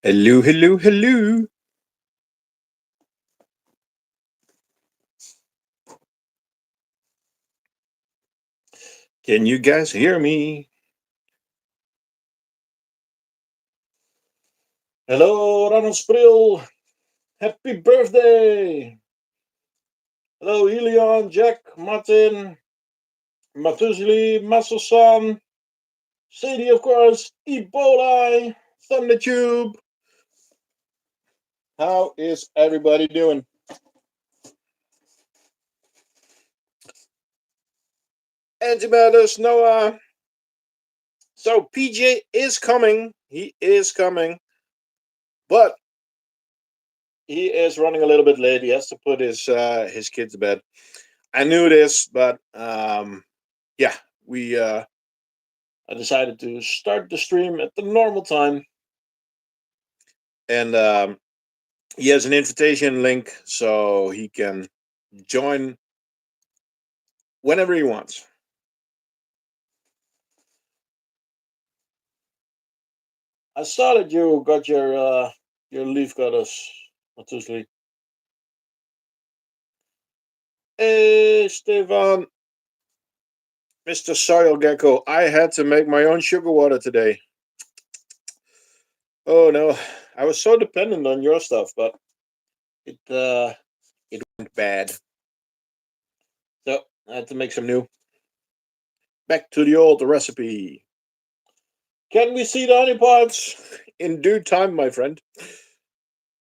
Hello, hello, hello. Can you guys hear me? Hello, Ronald Spril. Happy birthday. Hello, Helion, Jack, Martin, Matusli, Masosan, Sadie, of course, Ebola, Thundertube. How is everybody doing? Antimatters, Noah. So PJ is coming. He is coming. But he is running a little bit late. He has to put his kids to bed. I knew this, but yeah, we I decided to start the stream at the normal time, and he has an invitation link, so he can join whenever he wants. I saw that you got your leaf cutters, obviously. Hey, Stefan, Mr. Soil Gecko, I had to make my own sugar water today. Oh no, I was so dependent on your stuff, but it went bad. So I had to make some new. Back to the old recipe. Can we see the honeypots? In due time, my friend.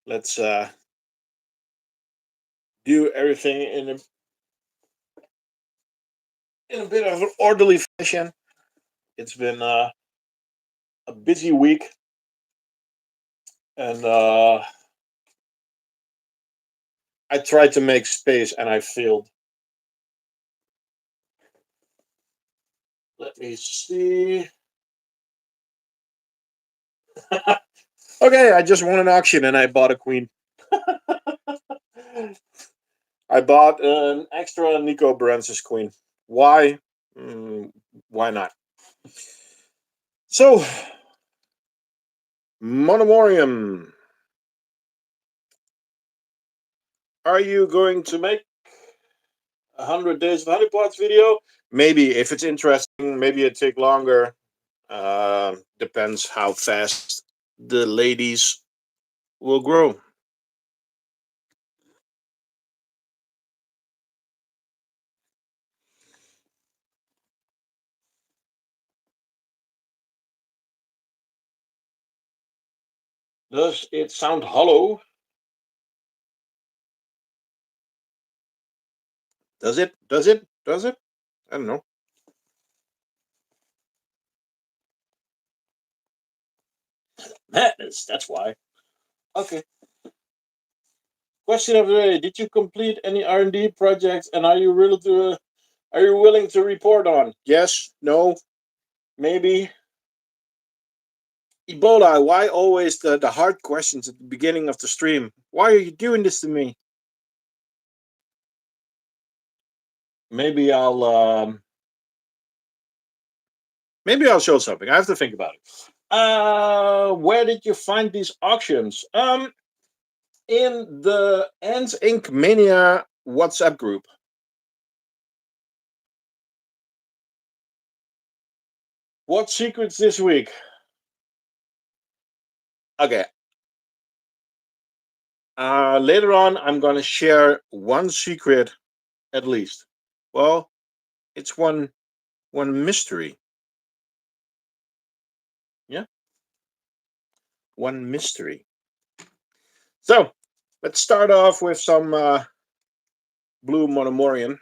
Let's do everything in a bit of an orderly fashion. It's been a busy week, and I tried to make space and I failed. Let me see. Okay, I just won an auction and I bought a queen. I bought an extra Nico queen. Why? Why not? So, Monomorium. Are you going to make 100 Days of Honeypots video? Maybe, if it's interesting, maybe it take longer. Depends how fast the ladies will grow. Does it sound hollow? Does it? Does it? Does it? I don't know. Madness, that's why. Okay. Question of the day: did you complete any R&D projects, and are you willing to report on? Yes, no, maybe. Ebola, why always the hard questions at the beginning of the stream? Why are you doing this to me? Maybe I'll show something. I have to think about it. Where did you find these auctions? In the Ants Inc. Mania WhatsApp group. What secrets this week? Okay. Later on, I'm going to share one secret at least. Well, it's one mystery. Yeah, one mystery. So let's start off with some blue Monomorian.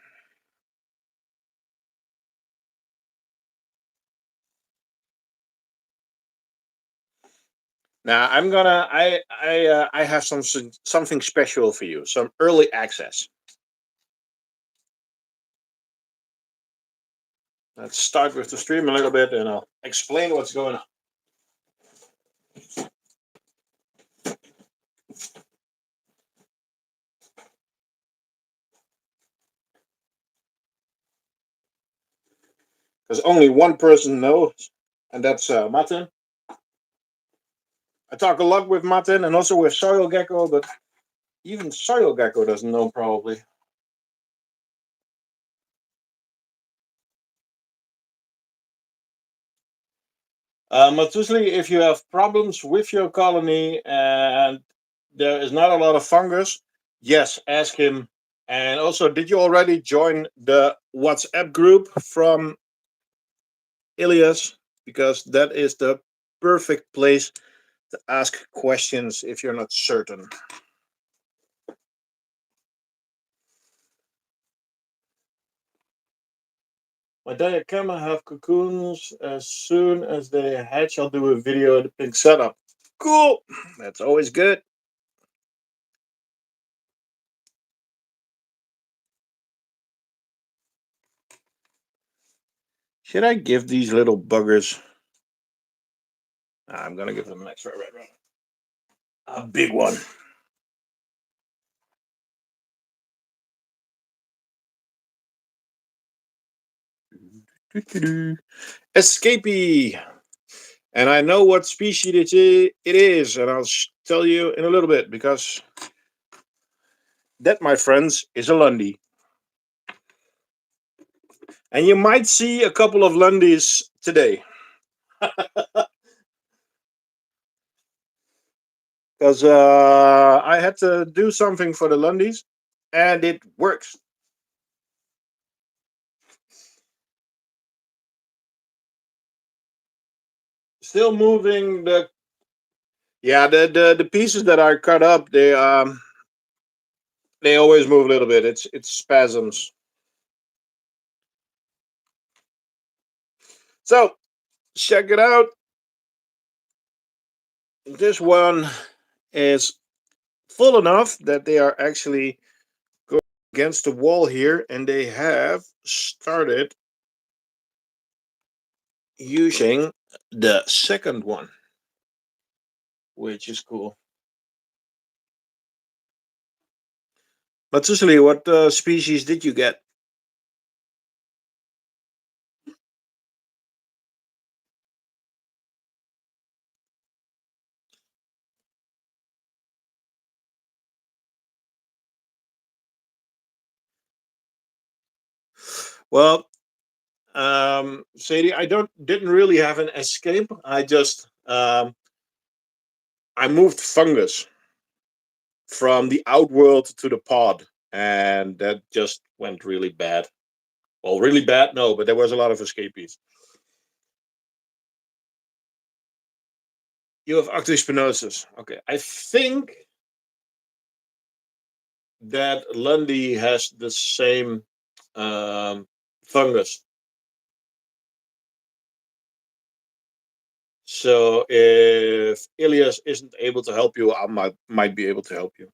Now I have something special for you, some early access. Let's start with the stream a little bit, and I'll explain what's going on. Because only one person knows, and that's Martin. I talk a lot with Martin and also with Soil Gecko, but even Soil Gecko doesn't know probably. Matusli, if you have problems with your colony and there is not a lot of fungus, yes, ask him. And also, did you already join the WhatsApp group from Ilias? Because that is the perfect place to ask questions if you're not certain. My diacama have cocoons. As soon as they hatch, I'll do a video of the pink setup. Cool. That's always good. Should I give these little buggers? I'm gonna give them an extra red one. A big one. Escapee. And I know what species it is, and I'll tell you in a little bit, because that, my friends, is a Lundy. And you might see a couple of Lundies today. Because I had to do something for the Lundies, and it works. Still moving the pieces that are cut up. They always move a little bit. It's spasms. So check it out. This one is full enough that they are actually going against the wall here, and they have started using the second one, which is cool. But Cicely, what species did you get? Well, Sadie, I didn't really have an escape. I just I moved fungus from the outworld to the pod, and that just went really bad. Well, really bad, no, but there was a lot of escapees. You have octospinosis. Okay, I think that Lundy has the same fungus. So if Ilias isn't able to help you, I might be able to help you.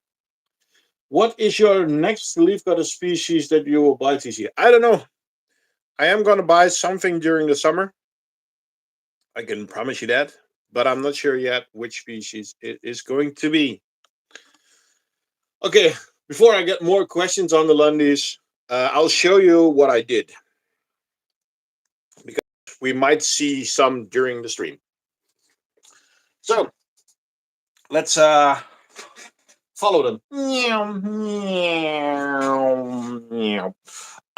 What is your next leafcutter species that you will buy this year? I don't know. I am going to buy something during the summer. I can promise you that, but I'm not sure yet which species it is going to be. Okay, before I get more questions on the Lundies, I'll show you what I did, because we might see some during the stream. So let's follow them.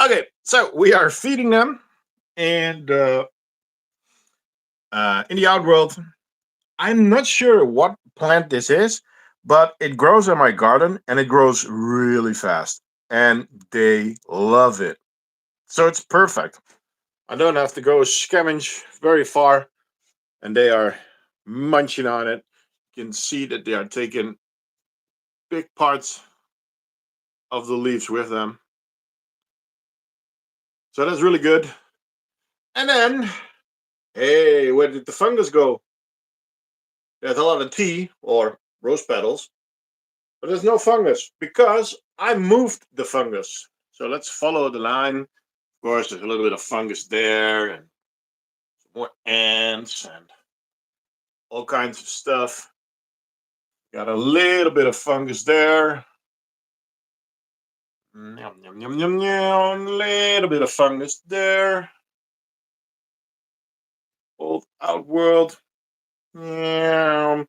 Okay, so we are feeding them, and in the outworld, I'm not sure what plant this is, but it grows in my garden and it grows really fast, and they love it. So it's perfect. I don't have to go scavenge very far, and they are munching on it. You can see that they are taking big parts of the leaves with them. So that's really good. And then, hey, where did the fungus go? There's a lot of tea or rose petals, but there's no fungus because I moved the fungus. So let's follow the line. Of course, there's a little bit of fungus there, and some more ants and all kinds of stuff. Got a little bit of fungus there. Yum, yum, yum, yum, yum. Little bit of fungus there. Old outworld. Yum.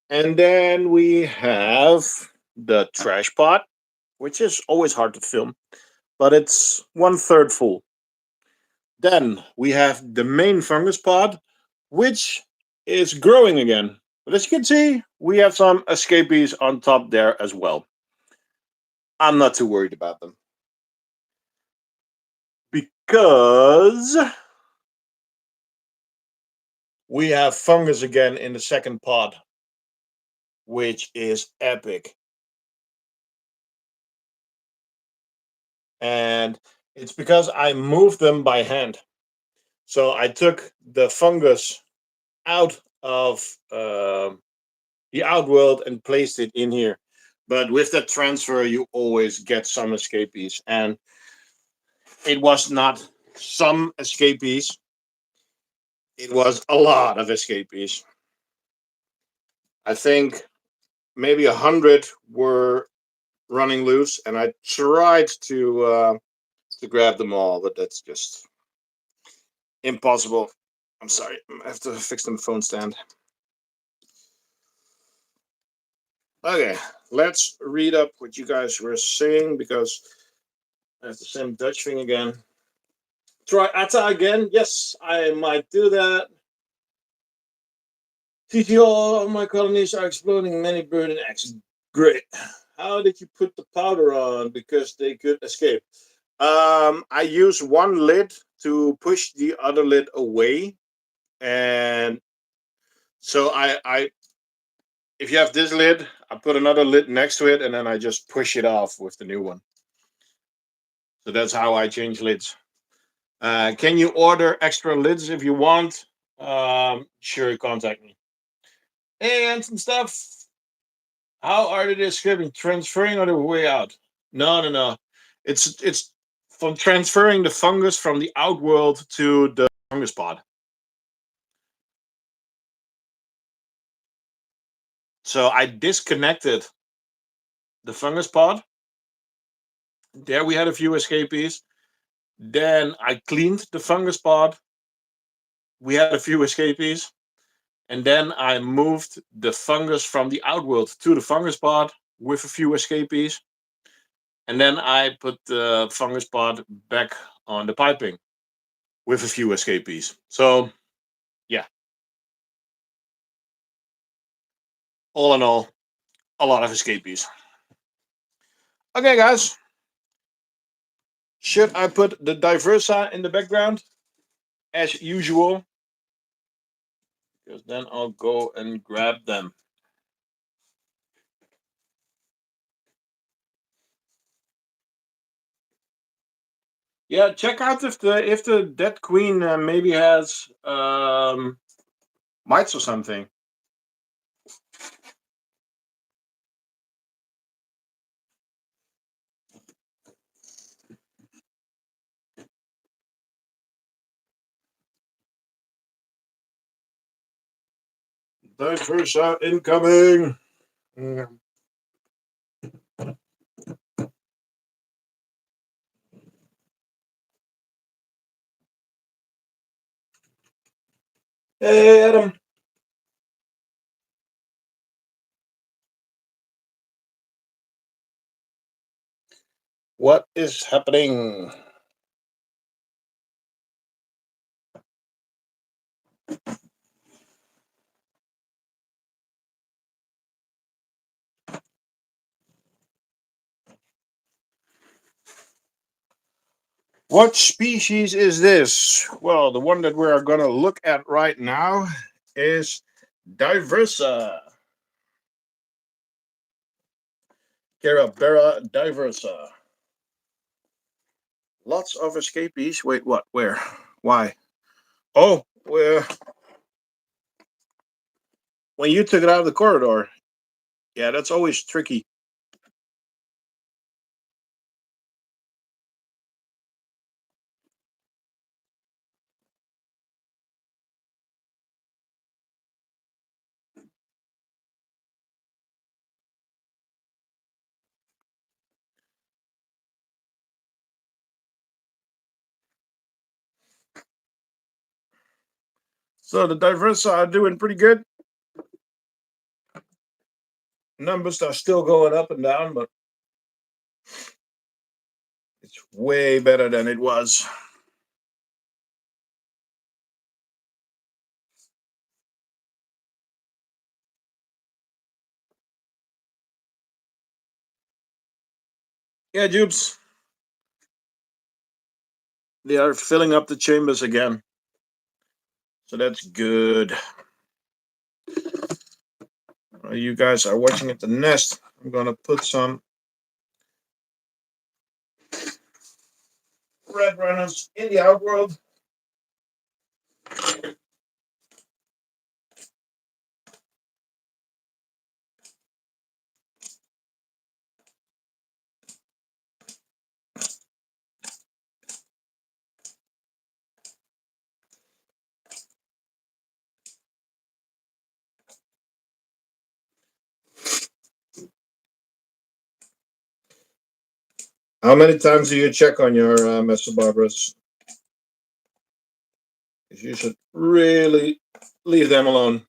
And then we have the trash pot, which is always hard to film, but it's 1/3 full. Then we have the main fungus pod, which is growing again. But as you can see, we have some escapees on top there as well. I'm not too worried about them, because we have fungus again in the second pod, which is epic. And it's because I moved them by hand. So I took the fungus out of the outworld and placed it in here. But with that transfer, you always get some escapees. And it was not some escapees, it was a lot of escapees. I think maybe 100 were running loose, and I tried to grab them all, but that's just impossible. I'm sorry, I have to fix the phone stand. Okay, let's read up what you guys were saying, because that's the same Dutch thing again. Try Atta again? Yes, I might do that. TTO, my colonies are exploding, many burning eggs. Great. How did you put the powder on? Because they could escape. I use one lid to push the other lid away, and so I if you have this lid, I put another lid next to it, and then I just push it off with the new one. So that's how I change lids. Can you order extra lids if you want? Sure, contact me. And some stuff. How are they describing? Transferring or the way out? No, no, no. It's from transferring the fungus from the outworld to the fungus pod. So I disconnected the fungus pod. There we had a few escapees. Then I cleaned the fungus pod. We had a few escapees. And then I moved the fungus from the outworld to the fungus pod with a few escapees. And then I put the fungus pod back on the piping with a few escapees. So, yeah, all in all, a lot of escapees. Okay, guys. Should I put the Diversa in the background as usual? Because then I'll go and grab them. Yeah, check out if the dead queen maybe has mites or something. Diversa incoming. Hey, Adam. What is happening? What species is this? Well, the one that we're going to look at right now is Diversa. Carabera Diversa. Lots of escapees. Wait, what? Where? Why? Oh, where? When you took it out of the corridor. Yeah, that's always tricky. So the Diversa are doing pretty good. numbers are still going up and down, but it's way better than it was. Yeah, Jubes. They are filling up the chambers again. So that's good. You guys are watching at the nest. I'm going to put some red runners in the outworld. How many times do you check on your Mr. Barbaras? You should really leave them alone.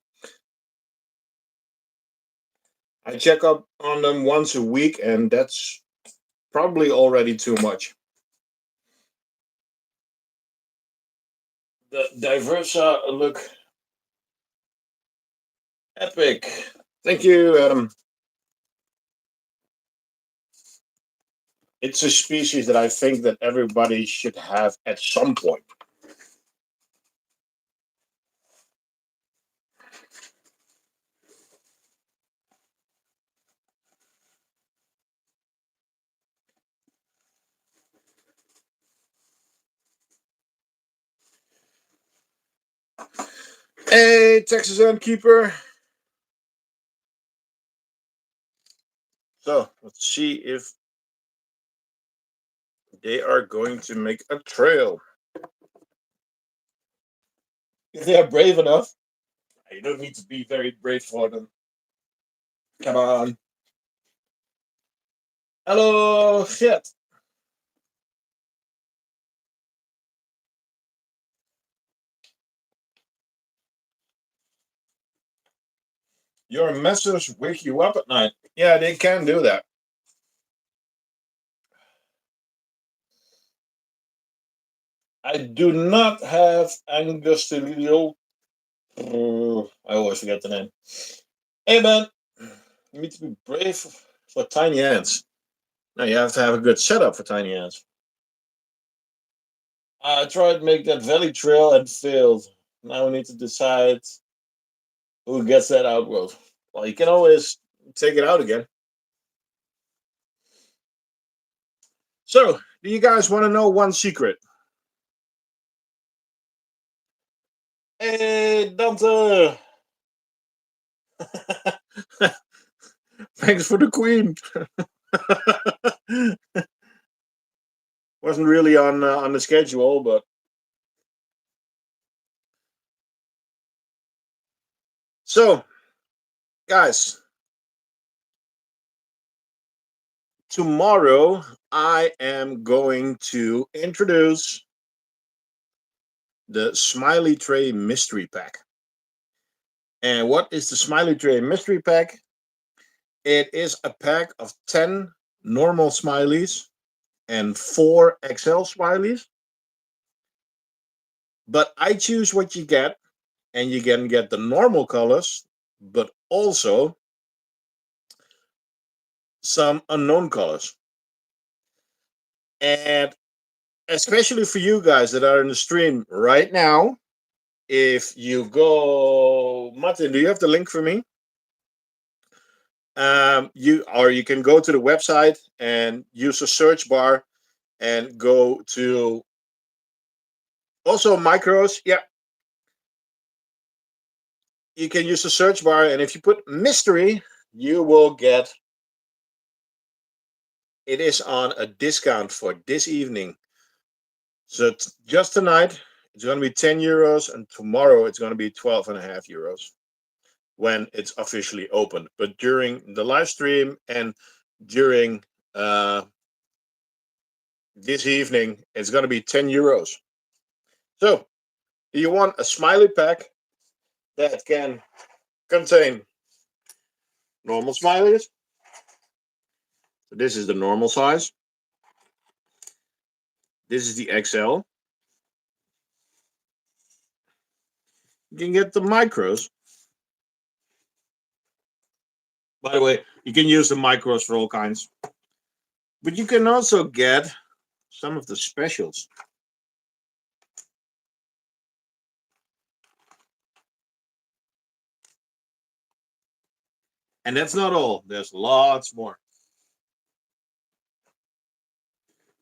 I check up on them once a week, and that's probably already too much. The Diversa look epic. Thank you, Adam. It's a species that I think that everybody should have at some point. Hey, Texas Keeper. So let's see if they are going to make a trail. If they are brave enough, you don't need to be very brave for them. Come on. Hello, shit. Your messers wake you up at night. Yeah, they can do that. I do not have Angustilio. I always forget the name. Hey, man. You need to be brave for tiny ants. Now you have to have a good setup for tiny ants. I tried to make that valley trail and failed. Now we need to decide who gets that outgrowth. Well, you can always take it out again. So, do you guys want to know one secret? Hey, Dante! Thanks for the queen. Wasn't really on the schedule, but so, guys, tomorrow I am going to introduce the Smiley Tray Mystery Pack. And what is the Smiley Tray Mystery Pack? It is a pack of 10 normal smileys and 4 XL smileys. But I choose what you get, and you can get the normal colors, but also some unknown colors. And especially for you guys that are in the stream right now, if you go, Martin, do you have the link for me? You can go to the website and use the search bar and go to also micros. Yeah, you can use the search bar, and if you put mystery, you will get it is on a discount for this evening. So just tonight, it's going to be 10 euros, and tomorrow it's going to be 12.5 euros when it's officially open. But during the live stream and during this evening, it's going to be 10 euros. So, do you want a smiley pack that can contain normal smileys. So this is the normal size. This is the XL. You can get the micros. By the way, you can use the micros for all kinds. But you can also get some of the specials. And that's not all. There's lots more.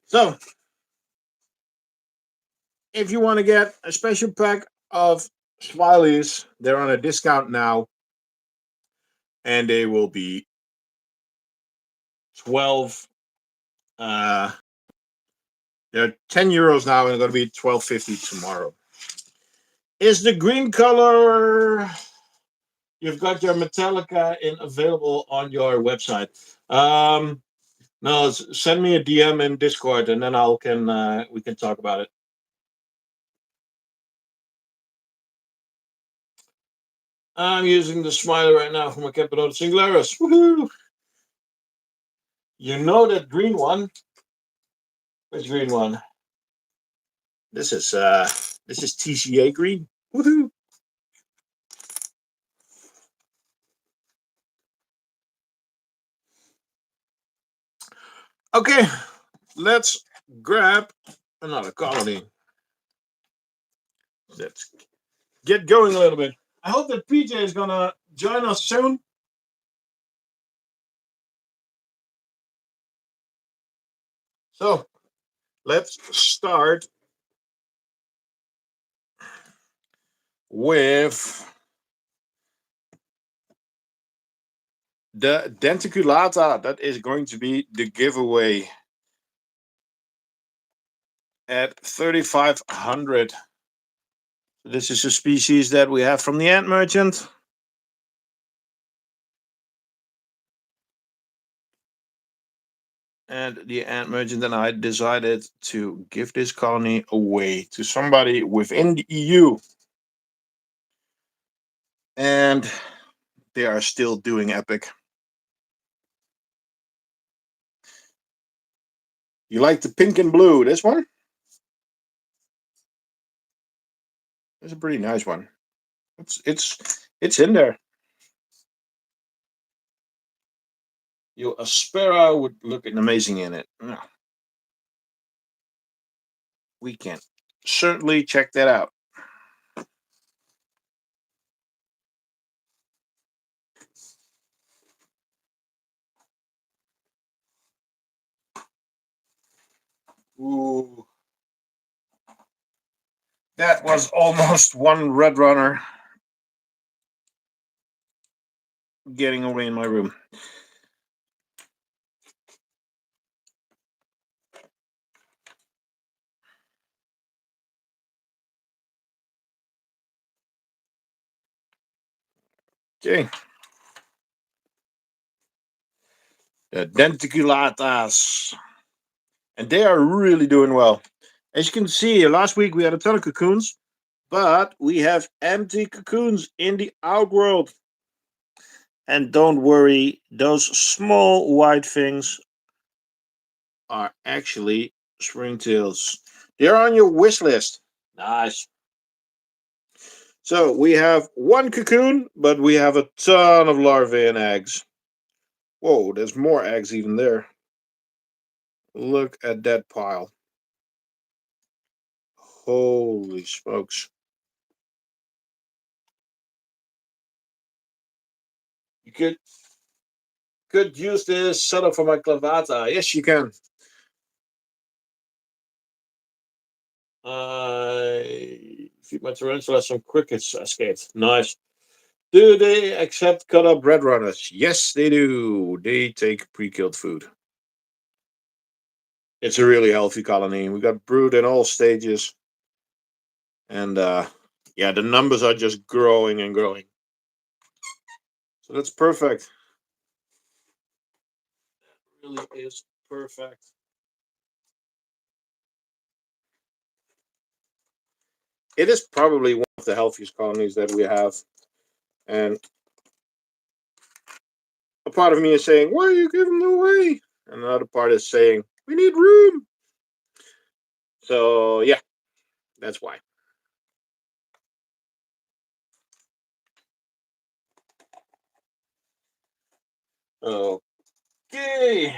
So, if you want to get a special pack of Smileys, they're on a discount now. And they will be 12. They're 10 euros now, and they're going to be 12.50 tomorrow. Is the green color? You've got your Metallica available on your website. No, send me a DM in Discord, and then we can talk about it. I'm using the Smiley right now for my Capital Singularis. Woohoo! You know that green one? Which green one? This is TCA green. Woohoo! Okay, let's grab another colony. Let's get going a little bit. I hope that PJ is gonna join us soon. So let's start with the Denticulata. That is going to be the giveaway at 3,500. This is a species that we have from the ant merchant. And the ant merchant and I decided to give this colony away to somebody within the EU. And they are still doing epic. You like the pink and blue, this one? It's a pretty nice one. It's in there. Your Aspera would look amazing in it. We can certainly check that out. Ooh. That was almost one red runner getting away in my room. Okay. The Denticulatas. And they are really doing well. As you can see, last week we had a ton of cocoons, but we have empty cocoons in the outworld. And don't worry, those small white things are actually springtails. They're on your wish list. Nice. So we have one cocoon, but we have a ton of larvae and eggs. Whoa, there's more eggs even there. Look at that pile. Holy smokes. You could use this setup for my clavata. Yes, you can. I feed my tarantula some crickets escaped. Nice. Do they accept cut up red runners? Yes, they do. They take pre-killed food. It's a really healthy colony. We got brood in all stages. And yeah, the numbers are just growing and growing. So that's perfect. That really is perfect. It is probably one of the healthiest colonies that we have. And a part of me is saying, why are you giving them away? And another part is saying, we need room. So, yeah, that's why. Okay.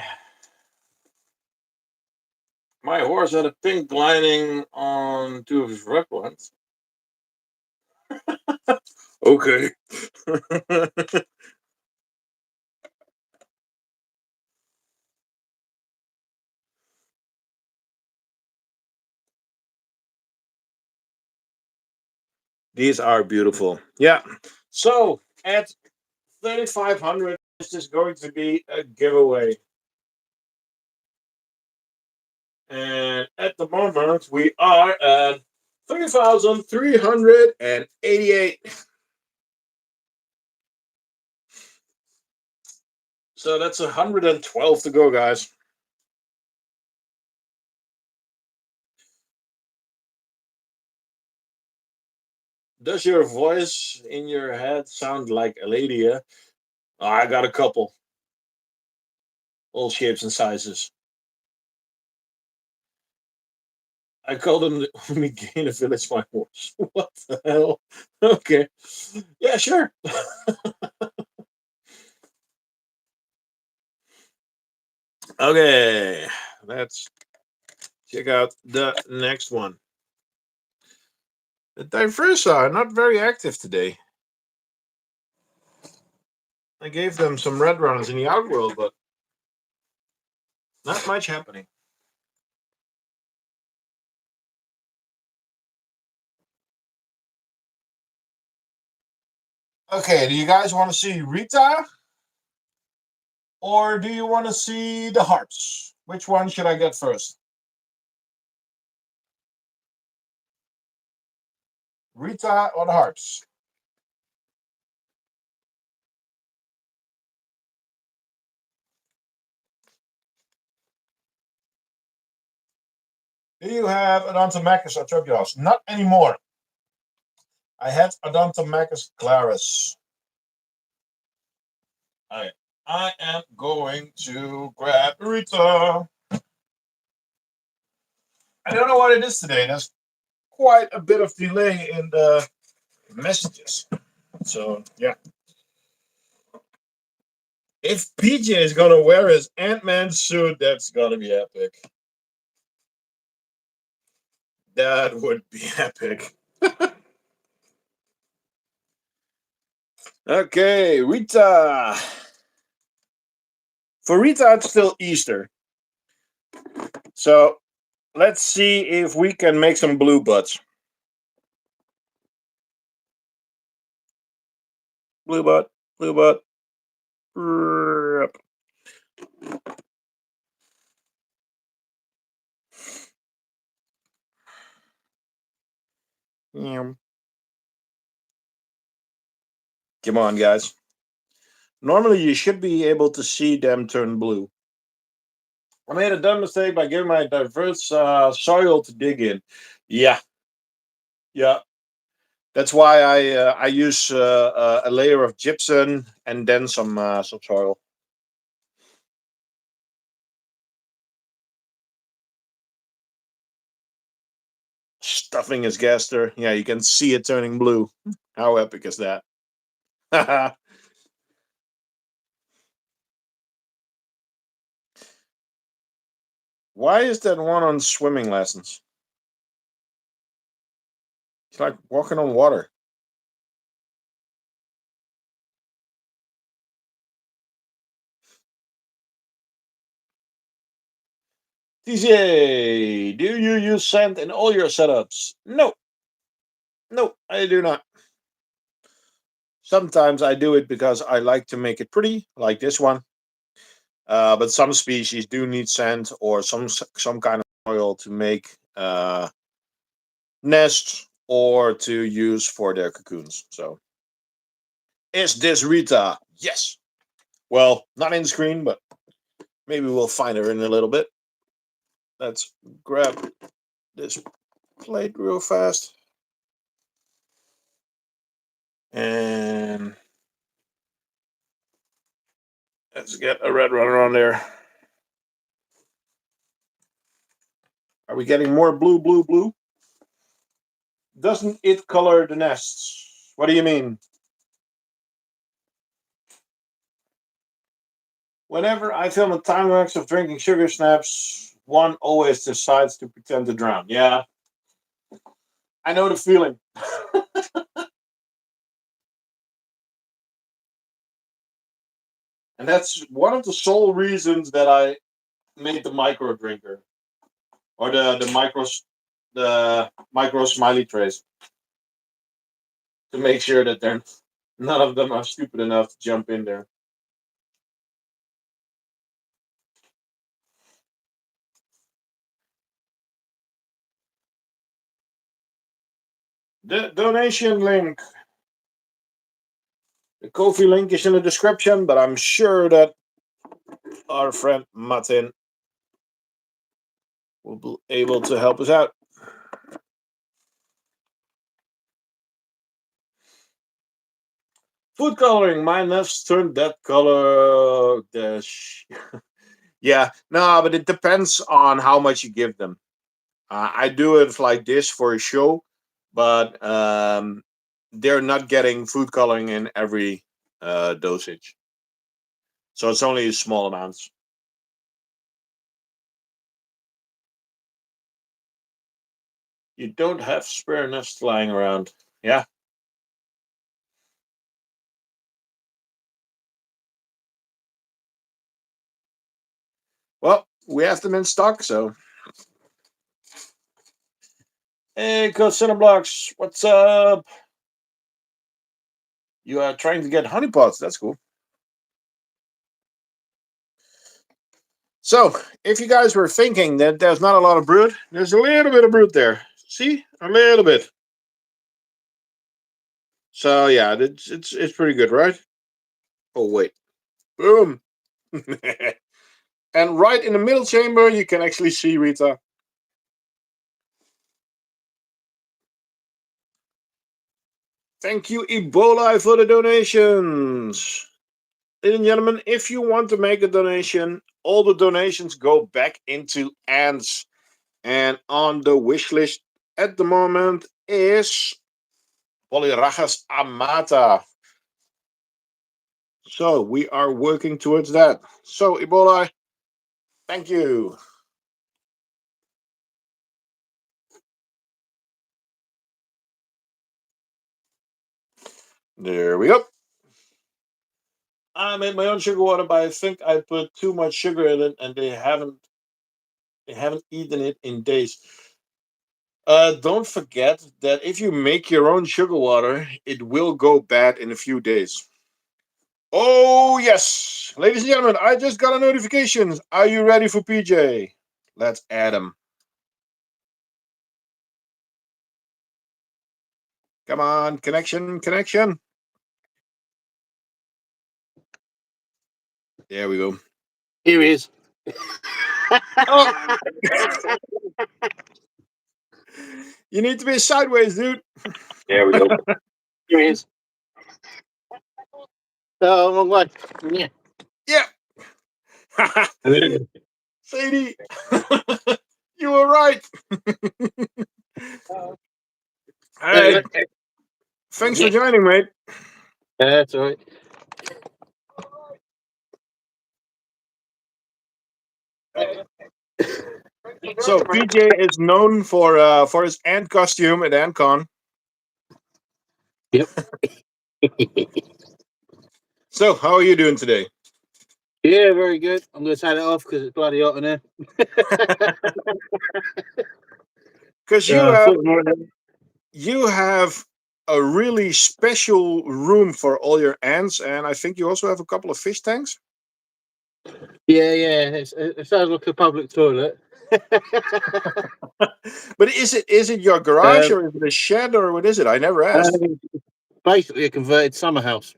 My horse had a pink lining on two of his front ones. Okay. These are beautiful. Yeah. So at 3,500, this is going to be a giveaway. And at the moment, we are at 3,388. So that's 112 to go, guys. Does your voice in your head sound like a lady? Yeah? Oh, I got a couple. All shapes and sizes. I call them the Omegana Village my horse. What the hell? Okay. Yeah, sure. Okay. Let's check out the next one. The Diversa are not very active today. I gave them some red runs in the outworld, but not much happening. Okay, do you guys want to see Rita? Or do you want to see the harps? Which one should I get first? Rita or the harps? Do you have Odontomachus or Tropios? Not anymore. I had Odontomachus clarus. I am going to grab Rita. I don't know what it is today. There's quite a bit of delay in the messages. So, yeah. If PJ is going to wear his Ant-Man suit, that's going to be epic. That would be epic. Okay, Rita. For Rita, it's still Easter. So let's see if we can make some blue butts. Blue butt, blue butt. Come on, guys. Normally, you should be able to see them turn blue. I made a dumb mistake by giving my Diversa soil to dig in. Yeah, yeah. That's why I use a layer of gypsum and then some soil. Stuffing his gaster. Yeah, you can see it turning blue. How epic is that? Why is that one on swimming lessons? It's like walking on water. TJ, do you use sand in all your setups? No. No, I do not. Sometimes I do it because I like to make it pretty, like this one. But some species do need sand or some kind of oil to make nests or to use for their cocoons. So, is this Rita? Yes. Well, not in the screen, but maybe we'll find her in a little bit. Let's grab this plate real fast. And Let's get a red runner on there. Are we getting more blue, blue, blue? Doesn't it color the nests? What do you mean? Whenever I film a time lapse of drinking sugar snaps, one always decides to pretend to drown. Yeah, I know the feeling. And that's one of the sole reasons that I made the micro drinker, or the micro smiley trays, to make sure that none of them are stupid enough to jump in there. The donation link, the Ko-fi link is in the description, but I'm sure that our friend Martin will be able to help us out. Food coloring, my nuts turned that color. Yeah, no, but it depends on how much you give them. I do it like this for a show, but they're not getting food coloring in every dosage. So it's only small amounts. You don't have spare nests lying around. Yeah. Well, we have them in stock, so. Hey, Coach Cinnablocks, what's up? You are trying to get honeypots. That's cool. So, if you guys were thinking that there's not a lot of brood, there's a little bit of brood there. See? A little bit. So, yeah, it's pretty good, right? Oh, wait. Boom. And right in the middle chamber, you can actually see Rita. Thank you, Ebola, for the donations. Ladies and gentlemen, if you want to make a donation, all the donations go back into ants. And on the wish list at the moment is Polyragas amata. So we are working towards that. So Ebola, thank you. There we go. I made my own sugar water, but I think I put too much sugar in it, and they haven't eaten it in days. Don't forget that if you make your own sugar water, it will go bad in a few days. Oh yes, ladies and gentlemen, I just got a notification. Are you ready for PJ? Let's add him. Come on, connection. There we go. Here he is. Oh. You need to be sideways, dude. There we go. Here he is. Oh, wrong way. Yeah. Yeah. Sadie, you were right. Hey, thanks for joining, mate. That's all right. So PJ is known for his ant costume at AntCon. Yep. So how are you doing today? Yeah, very good. I'm going to take it off because it's bloody hot in there. Because you have a really special room for all your ants, and I think you also have a couple of fish tanks. Yeah. It sounds like a public toilet. But is it your garage or is it a shed or what is it? I never asked. Basically, a converted summer house.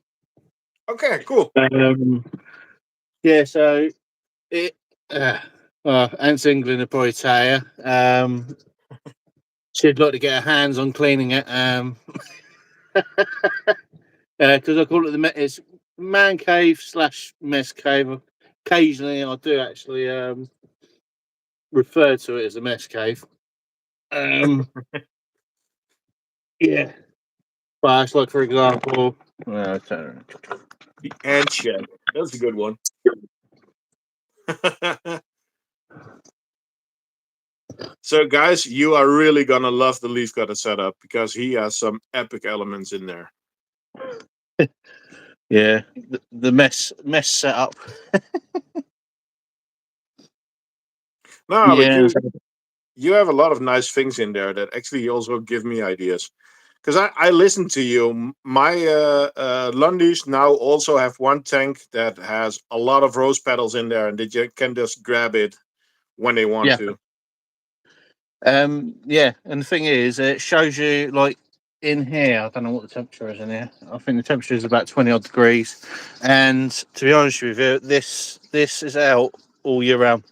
Okay, cool. Yeah, so it. Ants England would probably tell you. She'd like to get her hands on cleaning it. Because I call it man cave / mess cave. Occasionally, I do actually refer to it as a mess cave. Yeah, but it's like, for example, The ant shed. That's a good one. So, guys, you are really gonna love the leaf cutter setup because he has some epic elements in there. yeah, the mess setup. No, but Yeah, you have a lot of nice things in there that actually also give me ideas. Because I listen to you. My Lundies now also have one tank that has a lot of rose petals in there, and they can just grab it when they want yeah. to. Yeah, and the thing is, it shows you like in here. I don't know what the temperature is in here. I think the temperature is about 20 odd degrees. And to be honest with you, this is out all year round.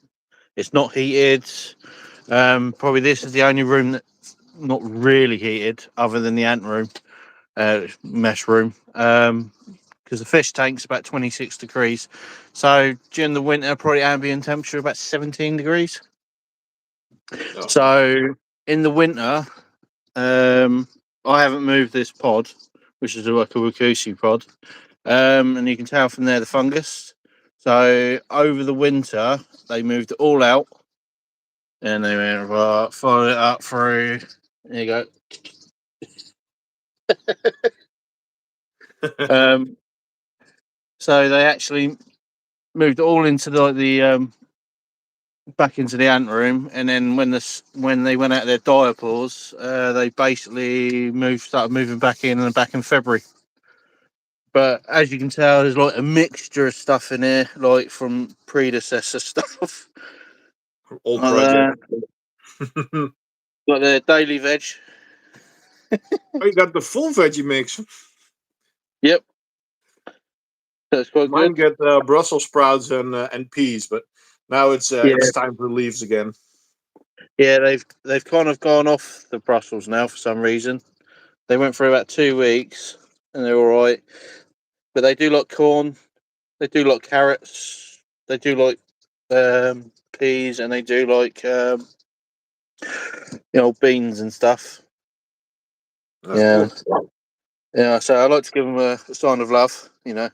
It's not heated. Probably this is the only room that's not really heated, other than the ant room, mesh room. Because the fish tank's about 26 degrees. So during the winter, probably ambient temperature about 17 degrees. Oh. So in the winter, I haven't moved this pod, which is like a Wakusi pod, and you can tell from there the fungus. So over the winter, they moved it all out, and they went follow it up through. There you go. So they actually moved it all into the back into the ant room, and then when they went out their diapause, they basically started moving back in February. But as you can tell, there's like a mixture of stuff in here, like from predecessor stuff. Old Like project. like the daily veg. Oh, you got the full veggie mix. Yep, that's quite Mine good. get Brussels sprouts and peas, but now it's Yeah, time for leaves again. yeah, they've kind of gone off the Brussels now for some reason. They went for about 2 weeks and they're all right, but they do like corn, they do like carrots, they do like peas, and they do like beans and stuff. That's Yeah, cool. yeah. So I like to give them a sign of love, you know.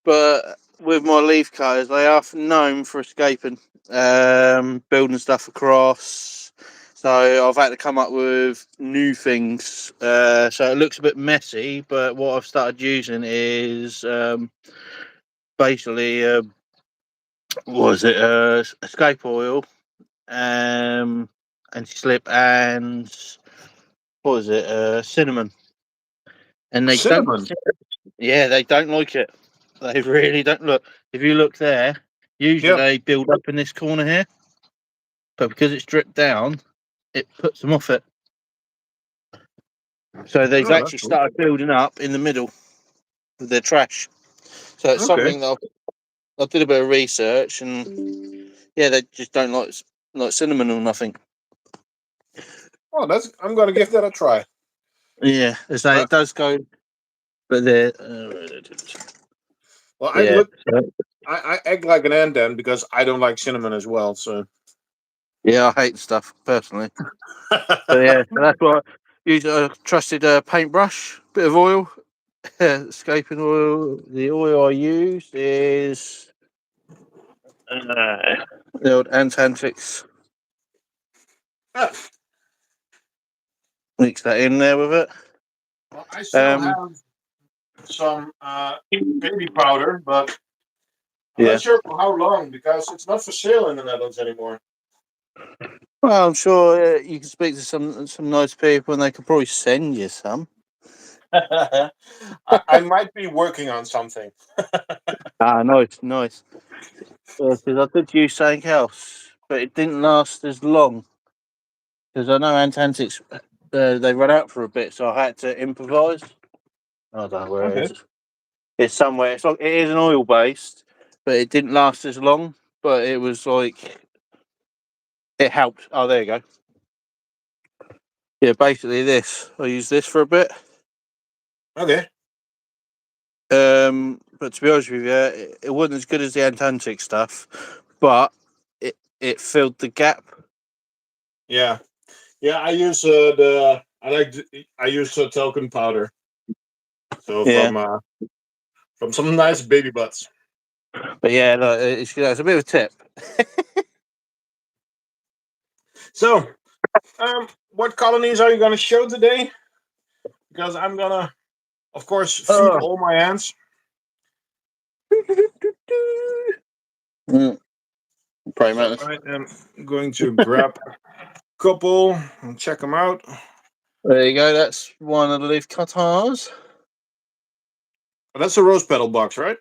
But with my leaf cutters, they are known for escaping, building stuff across. So I've had to come up with new things. So it looks a bit messy, but what I've started using is basically what is it? Escape oil, anti-slip, and what is it? Cinnamon. And they don't. Cinnamon. Yeah, they don't like it. They really don't. Look, if you look there, usually Yeah. they build up in this corner here, but because it's dripped down, it puts them off it. So they've Oh, that's actually cool. started building up in the middle with their trash. So it's Okay. something that I did a bit of research, and yeah, they just don't like cinnamon or nothing. Oh, I'm gonna give that a try. Yeah, so Uh, it does go, but they're well, I yeah. look. I act like an ant then because I don't like cinnamon as well. So. Yeah, I hate the stuff personally. But yeah, so that's why I use a trusted paintbrush, bit of oil, escaping oil. The oil I use is the old Antantics. Ah, Mix that in there with it. well, I still Um, have some baby powder, but I'm not yeah. sure for how long because it's not for sale in the Netherlands anymore. Well, I'm sure you can speak to some nice people, and they could probably send you some. I might be working on something. Ah, nice, nice. Because I did use something else, but it didn't last as long. Because I know Antantics, they run out for a bit, so I had to improvise. I don't know where it Okay. is. It's somewhere. It's like it is an oil based, but it didn't last as long. But it was like it helped. Oh, there you go. Yeah, basically this. I used this for a bit. Okay. But to be honest with you, it wasn't as good as the Antantic stuff, but it filled the gap. Yeah. Yeah, I use I use talcum powder. So Yeah. from some nice baby butts. But yeah, look, it's a bit of a tip. So, what colonies are you going to show today? Because I'm gonna, of course, feed Oh. all my ants. Pretty So much. I am going to grab a couple and check them out. There you go. That's one of the leaf cutters. Oh, that's a rose petal box, right?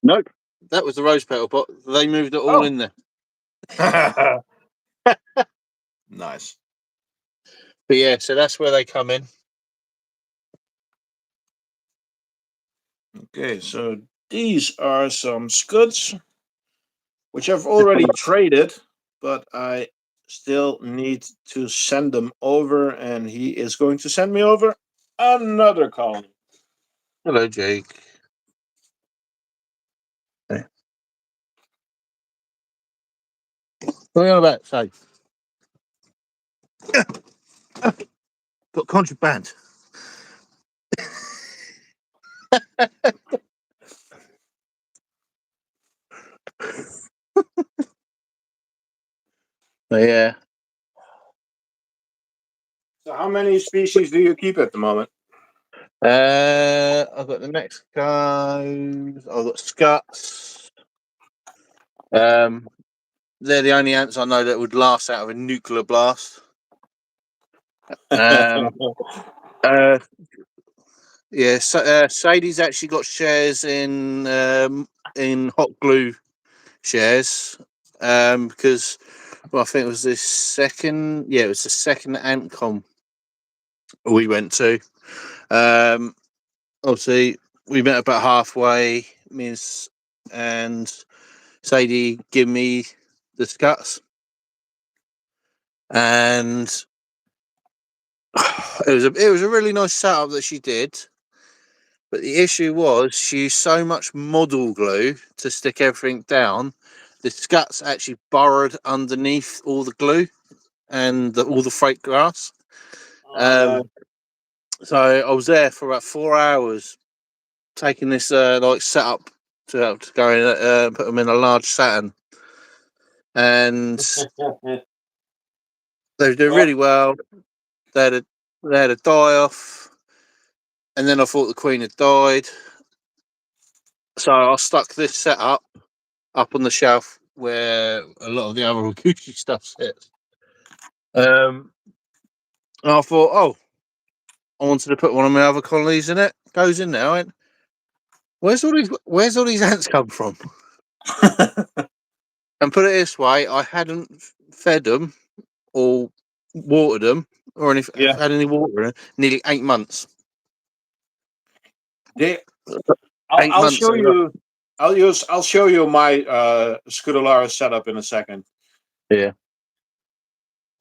Nope. That was the rose petal, but they moved it all Oh, in there. nice. But yeah, so that's where they come in. Okay, so these are some scuds, which I've already traded, but I still need to send them over, and he is going to send me over another colony. Hello, Jake. Hey. What are you on about? Say, got contraband. But yeah. So, how many species do you keep at the moment? I've got the Mexicos. I've got Scuts. Um, they're the only ants I know that would last out of a nuclear blast. Um, uh, yeah, Sadie's actually got shares in hot glue shares. Because I think it was the second. Yeah, it was the second AntCon we went to. Obviously, we met about halfway. And Sadie give me the Scuts, and it was a really nice setup that she did. But the issue was she used so much model glue to stick everything down. The Scuts actually burrowed underneath all the glue and all the fake grass. Oh no. So I was there for about 4 hours taking this like setup to go in, put them in a large Saturn, and they were doing Well, really well. They had a die off, and then I thought the Queen had died, so I stuck this setup up on the shelf where a lot of the other Gucci stuff sits. And I thought, oh, I wanted to put one of my other colonies in it. Goes in there. I went, where's all these ants come from? And put it this way, I hadn't fed them or watered them or yeah. had any water in nearly 8 months. They, 8 I'll months. show you. I'll show you my Scudularis setup in a second. Yeah.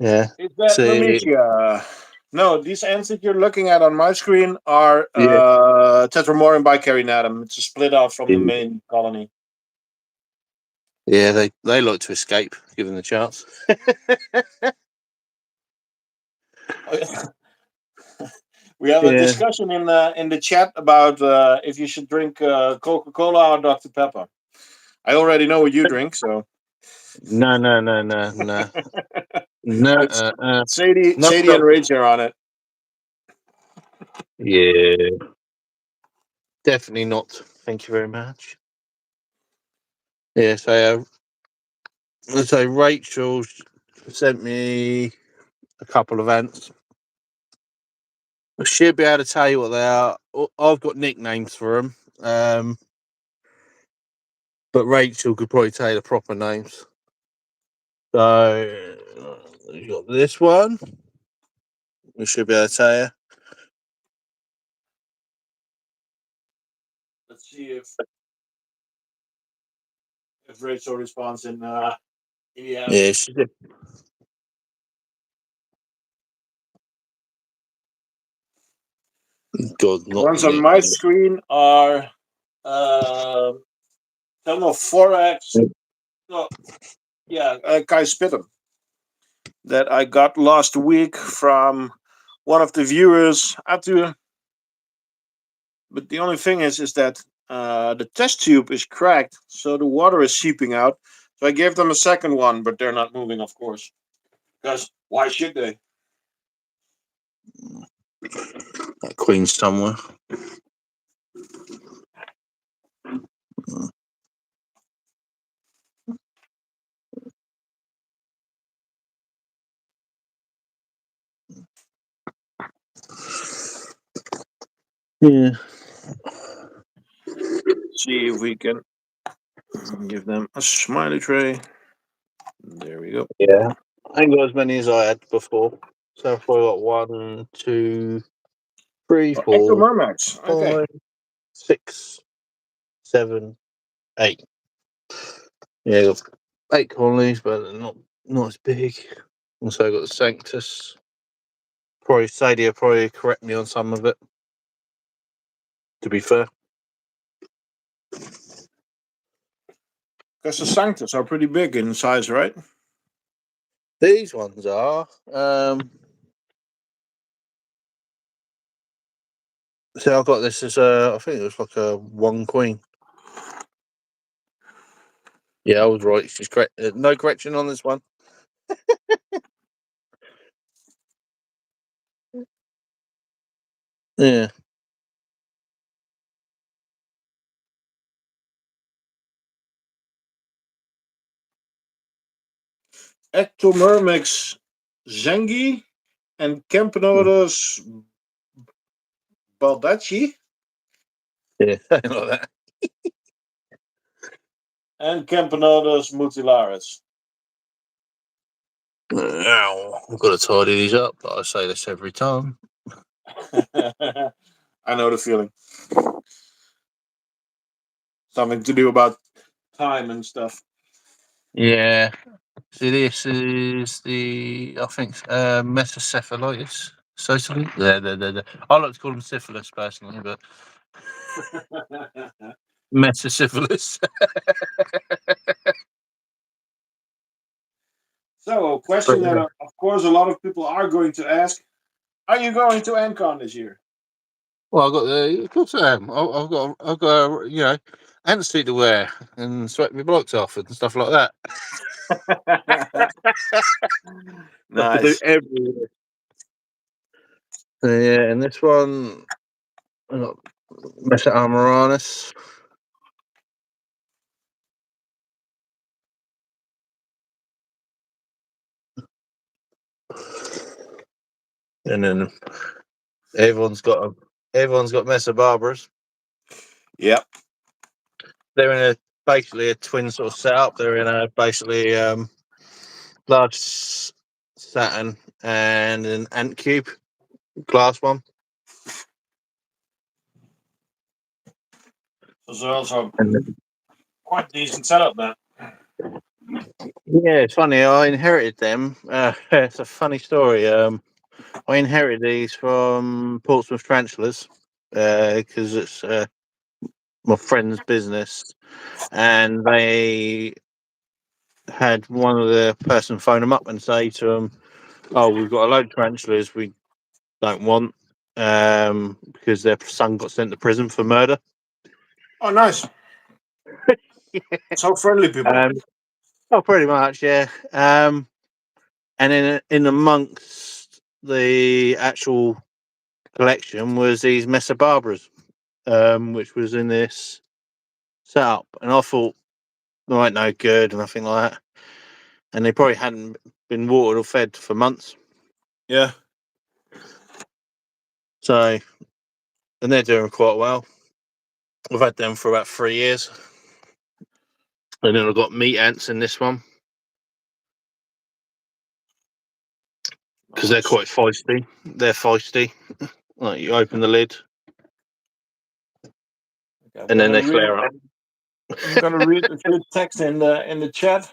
Yeah. Is that See. Mamicia? No, these ants that you're looking at on my screen are Yeah. Tetramorin bicarinatum. It's a split off from the main colony. Yeah, they like to escape, given the chance. We have a Yeah. discussion in the chat about if you should drink Coca-Cola or Dr. Pepper. I already know what you drink, so No, no, no, no, no. No, it's Sadie no. and Rage are on it. Yeah, definitely not. Thank you very much. Yeah, so Rachel sent me a couple of ants. She'll be able to tell you what they are. I've got nicknames for them, but Rachel could probably tell you the proper names. So you got this one. We should be able to tell you. Let's see if Rachel responds in the Yeah, she did. God, not Ones the on my screen are Thermal Forex. No, yeah, Kai Spittem that I got last week from one of the viewers. But the only thing is that the test tube is cracked, so the water is seeping out. So I gave them a second one, but they're not moving, of course, because why should they? Queen somewhere. Yeah. See if we can give them a smiley tray. There we go. Yeah. I ain't got as many as I had before. So I've probably got 1, 2, 3, Oh, 4, Ectomurmax. Okay. 5, 6, 7, 8. Yeah, got 8 colonies, but they're not as big. Also got the Sanctus. Probably Sadia probably correct me on some of it. To be fair. Because the Sanctus are pretty big in size, right? These ones are. So I've got this as I think it was like a 1 queen. Yeah, I was right. She's correct. No correction on this one. Yeah. Ectomurmax Zengi and Campanodus Baldacci Yeah, something like that. and Campanodus Mutilaris. Now I've got to tidy these up, but I say this every time. I know the feeling. Something to do about time and stuff. Yeah. So this is the I think metacephalitis. Socially? Yeah. I like to call them syphilis personally, but metasyphilis. So, a question that, of course, a lot of people are going to ask: are you going to Ancon this year? Well, I've got the. Of course I am. I've got ant suit to wear and sweat my blocks off and stuff like that. Stuff to do Nice. everywhere. Yeah, and this one I got Mesa Amoranus. And then everyone's got Mesa Barbaras. Yep. They're in basically a twin sort of setup. They're in a basically large Saturn and an ant cube glass one. So it's also And quite decent setup, man. yeah, it's funny. I inherited them. It's a funny story. I inherited these from Portsmouth Tarantulas because it's my friend's business, and they had one of the person phone them up and say to them, "Oh, we've got a load of tarantulas we don't want because their son got sent to prison for murder." Oh, nice. So friendly people. Oh, pretty much, yeah. And in amongst the actual collection was these Mesa Barbaras, which was in this setup, and I thought, right, no good, and nothing like that. And they probably hadn't been watered or fed for months. Yeah. So, and they're doing quite well. We've had them for about 3 years. And then I've got meat ants in this one because they're quite feisty. They're feisty. Like you open the lid Okay, and then they flare up. I'm gonna read a few text in the chat.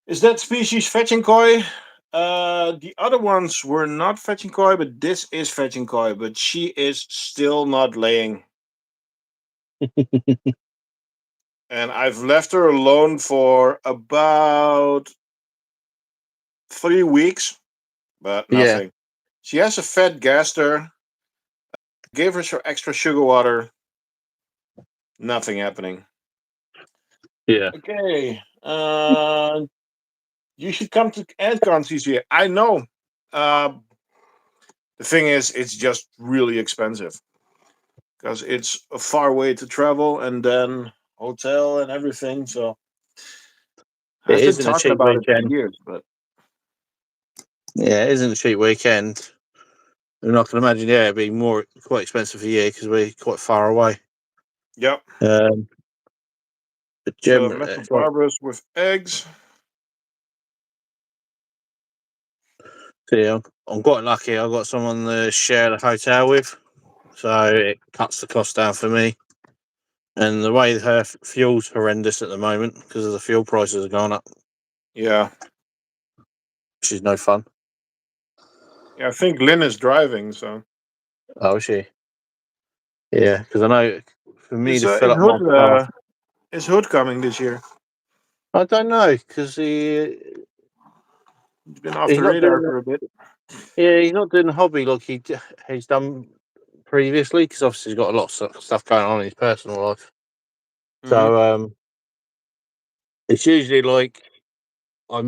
Is that species fetching koi? The other ones were not fetching koi, but this is fetching koi, but she is still not laying. And I've left her alone for about 3 weeks, but nothing. She has a fed gaster. Gave her some extra sugar water. Nothing happening. Yeah. Okay. You should come to AntCon this year. I know. The thing is, it's just really expensive because it's a far way to travel and then hotel and everything. So It I've been isn't a talking cheap about it for weekend. years, but Yeah, it isn't a cheap weekend. And I can imagine, yeah, it'd be quite expensive for you because we're quite far away. yep. But So generally, Metro Barbers with eggs. yeah, I'm quite lucky. I've got someone to share the hotel with, so it cuts the cost down for me. And the way her fuel's horrendous at the moment because of the fuel prices have gone up, Yeah. which is no fun. Yeah, I think Lynn is driving, so Oh, is she? Yeah, because I know for me is to fill is up my Hood car, is Hood coming this year? I don't know because He's been off he's the not radar doing for a bit. he's not doing the hobby like he's done previously because obviously he's got a lot of stuff going on in his personal life. Mm-hmm. So it's usually like I'll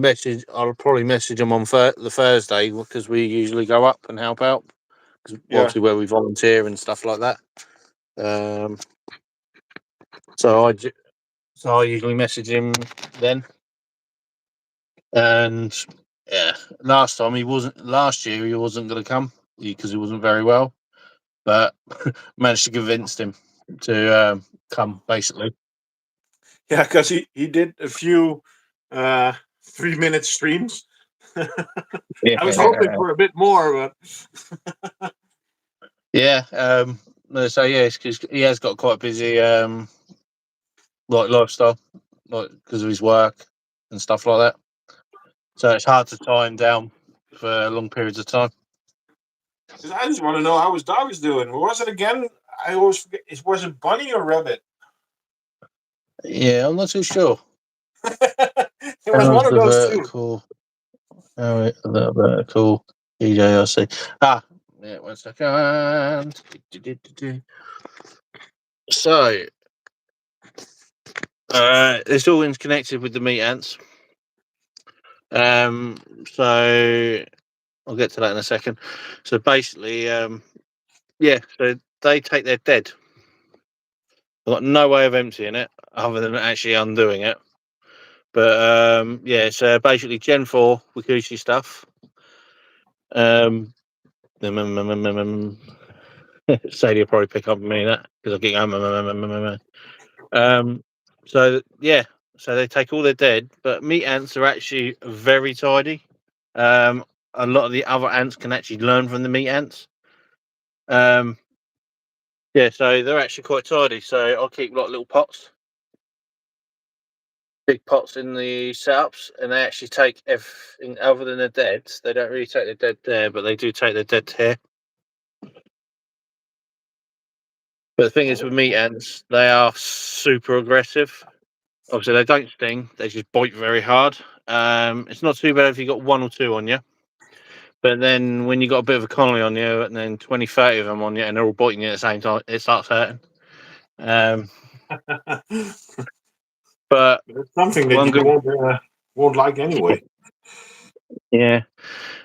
probably message him on the Thursday because we usually go up and help out because Yeah. obviously where we volunteer and stuff like that. Um, so I usually message him then. And yeah, last year he wasn't going to come because he wasn't very well, but managed to convince him to come basically. Yeah, because he did a few 3-minute streams. Yeah, I was hoping for a bit more, but yeah. So yeah, because he has got quite a busy like lifestyle, like because of his work and stuff like that. So it's hard to tie him down for long periods of time. I just want to know how his dog is doing. What was it again? I always forget. Was it bunny or rabbit? Yeah, I'm not too sure. It was How's one of the those two. vertical? The vertical PJAnts. Yeah, 1 second. So, it's all interconnected with the meat ants. So I'll get to that in a second. So basically, yeah, so they take their dead. I've got no way of emptying it other than actually undoing it. But yeah, it's basically Gen 4 Wikushi stuff. Sadie will probably pick up on me that because I keep going. So yeah, so they take all their dead, but meat ants are actually very tidy. A lot of the other ants can actually learn from the meat ants. Yeah, so they're actually quite tidy. So I'll keep like little pots, big pots in the setups, and they actually take everything other than the dead. They don't really take the dead there, but they do take the dead here. But the thing is with meat ants, they are super aggressive. Obviously, they don't sting; they just bite very hard. It's not too bad if you got 1 or 2 on you, but then when you got a bit of a colony on you, and then 20, 30 of them on you, and they're all biting you at the same time, it starts hurting. But It's something that one you good, won't like anyway. yeah.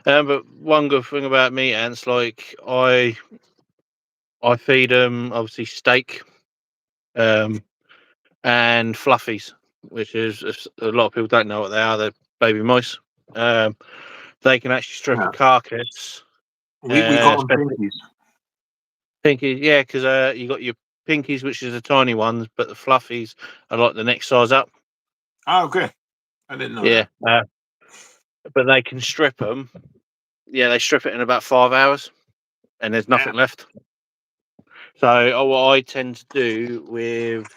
But one good thing about meat ants, like I feed them obviously steak, and fluffies, which is a lot of people don't know what they are. They're baby mice. They can actually strip a Yeah. carcass. We call them Especially pinkies. pinkies, yeah, because you got your pinkies, which is the tiny ones, but the fluffies are like the next size up. Ah, okay. I didn't know Yeah, that. but they can strip them. Yeah, they strip it in about 5 hours, and there's Yeah. nothing left. So what I tend to do with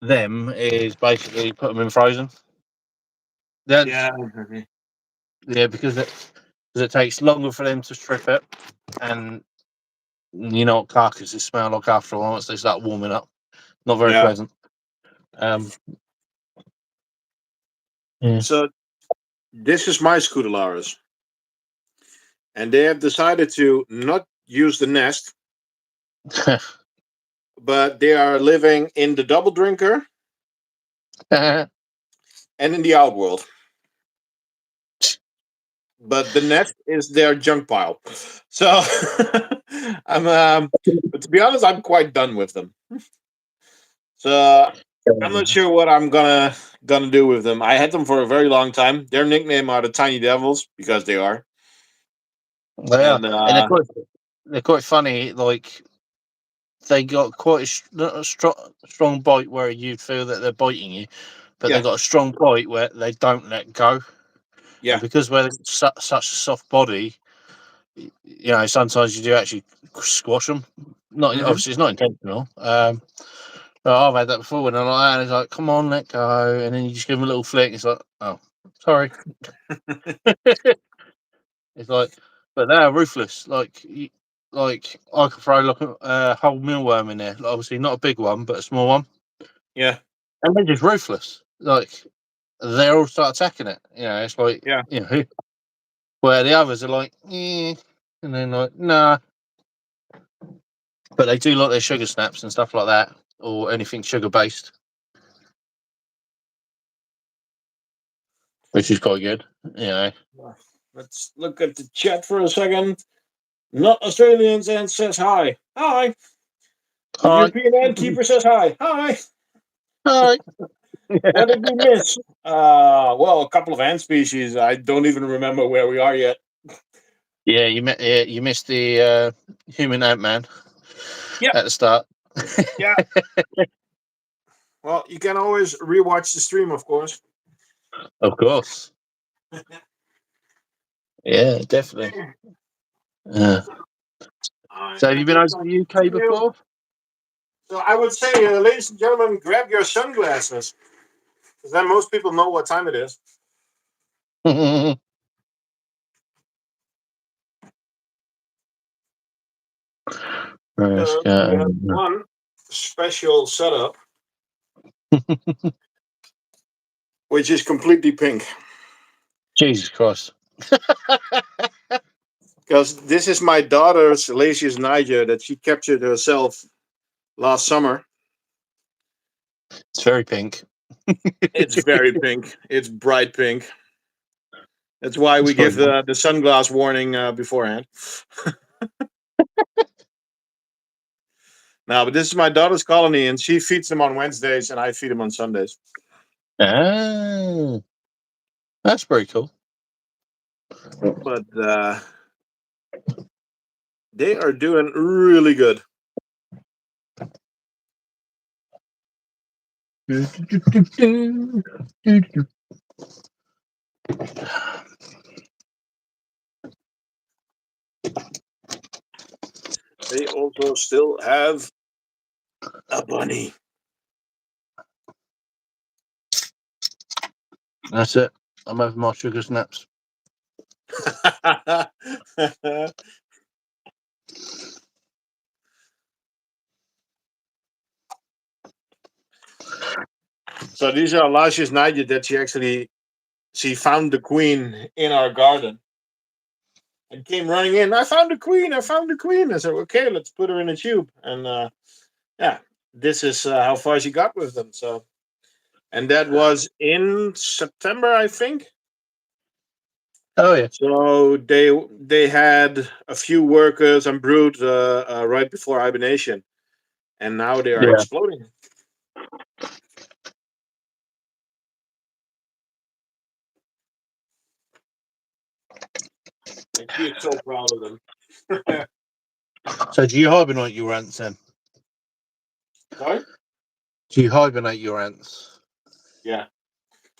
them is basically put them in frozen. Then Yeah, exactly. Yeah, because it takes longer for them to strip it, and you know what carcasses smell like after a while once they start warming up. Not very Yeah. pleasant. Yeah. So this is my Scutularis, and they have decided to not use the nest, but they are living in the double drinker and in the outworld. But the nest is their junk pile. So but to be honest, I'm quite done with them. So I'm not sure what I'm gonna do with them. I had them for a very long time. Their nickname are the Tiny Devils because they are. They are, And and they're quite funny. Like they got quite not a strong bite where you'd feel that they're biting you, but they yeah, got a strong bite where they don't let go. And yeah, because we're such a soft body, you know, sometimes you do actually squash them. Not hmm obviously, it's not intentional. But I've had that before when I'm like that, and it's like, come on, let go, and then you just give them a little flick. It's like, oh, sorry. It's like, but they're ruthless. Like I could throw like a whole mealworm in there. Like, obviously, not a big one, but a small one, yeah, and they're just ruthless. Like they all start attacking it. You know, it's like yeah. you know, where the others are like, and then like, nah. But they do like their sugar snaps and stuff like that, or anything sugar based, which is quite good. You know. Let's look at the chat for a second. Not Australians and says hi. Hi. The Hi. European ant keeper says hi. Hi. Hi. What did we miss? Well, a couple of ant species. I don't even remember where we are yet. Yeah, you missed the human Ant Man Yeah, at the start. yeah. Well, you can always rewatch the stream, of course. Of course. Yeah, definitely. So have you been over to the UK before? So I would say, ladies and gentlemen, grab your sunglasses, because then most people know what time it is. Let's We have go. one special setup, which is completely pink. Jesus Christ. Because this is my daughter's Lasius niger that she captured herself last summer. It's very pink. It's very pink. It's bright pink. That's why we It's give very the sunglass warning beforehand. No, but this is my daughter's colony, and she feeds them on Wednesdays, and I feed them on Sundays. Ah, that's pretty cool. But they are doing really good. They also still have a bunny. That's it. I'm having my sugar snaps. So these are Lasius niger that she found the queen in our garden and came running in. I found the queen. I found the queen. I said, okay, let's put her in a tube. And yeah, this is how far she got with them. So, and that was in September, I think. Oh yeah. So they had a few workers and brood right before hibernation, and now they are Yeah. exploding. And she is so proud of them. So do you hibernate your ants then? Sorry? Do you hibernate your ants? Yeah.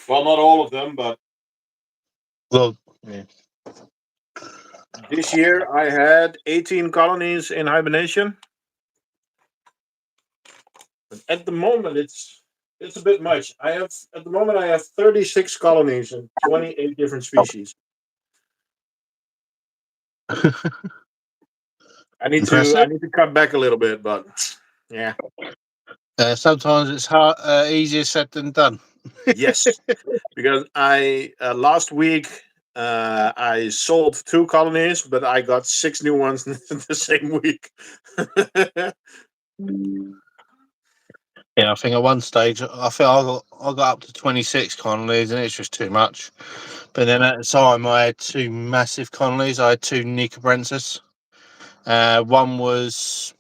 Well, not all of them, but Well, yeah. this year I had 18 colonies in hibernation. But at the moment, it's a bit much. I have 36 colonies and 28 different species. I need Impressive. to cut back a little bit, but yeah. Sometimes it's easier said than done. Yes, because I last week I sold 2 colonies, but I got 6 new ones the same week. Yeah, I think at one stage I think I got up to 26 colonies and it's just too much. But then at the time I had 2 massive colonies. I had 2 Neoponera. One was,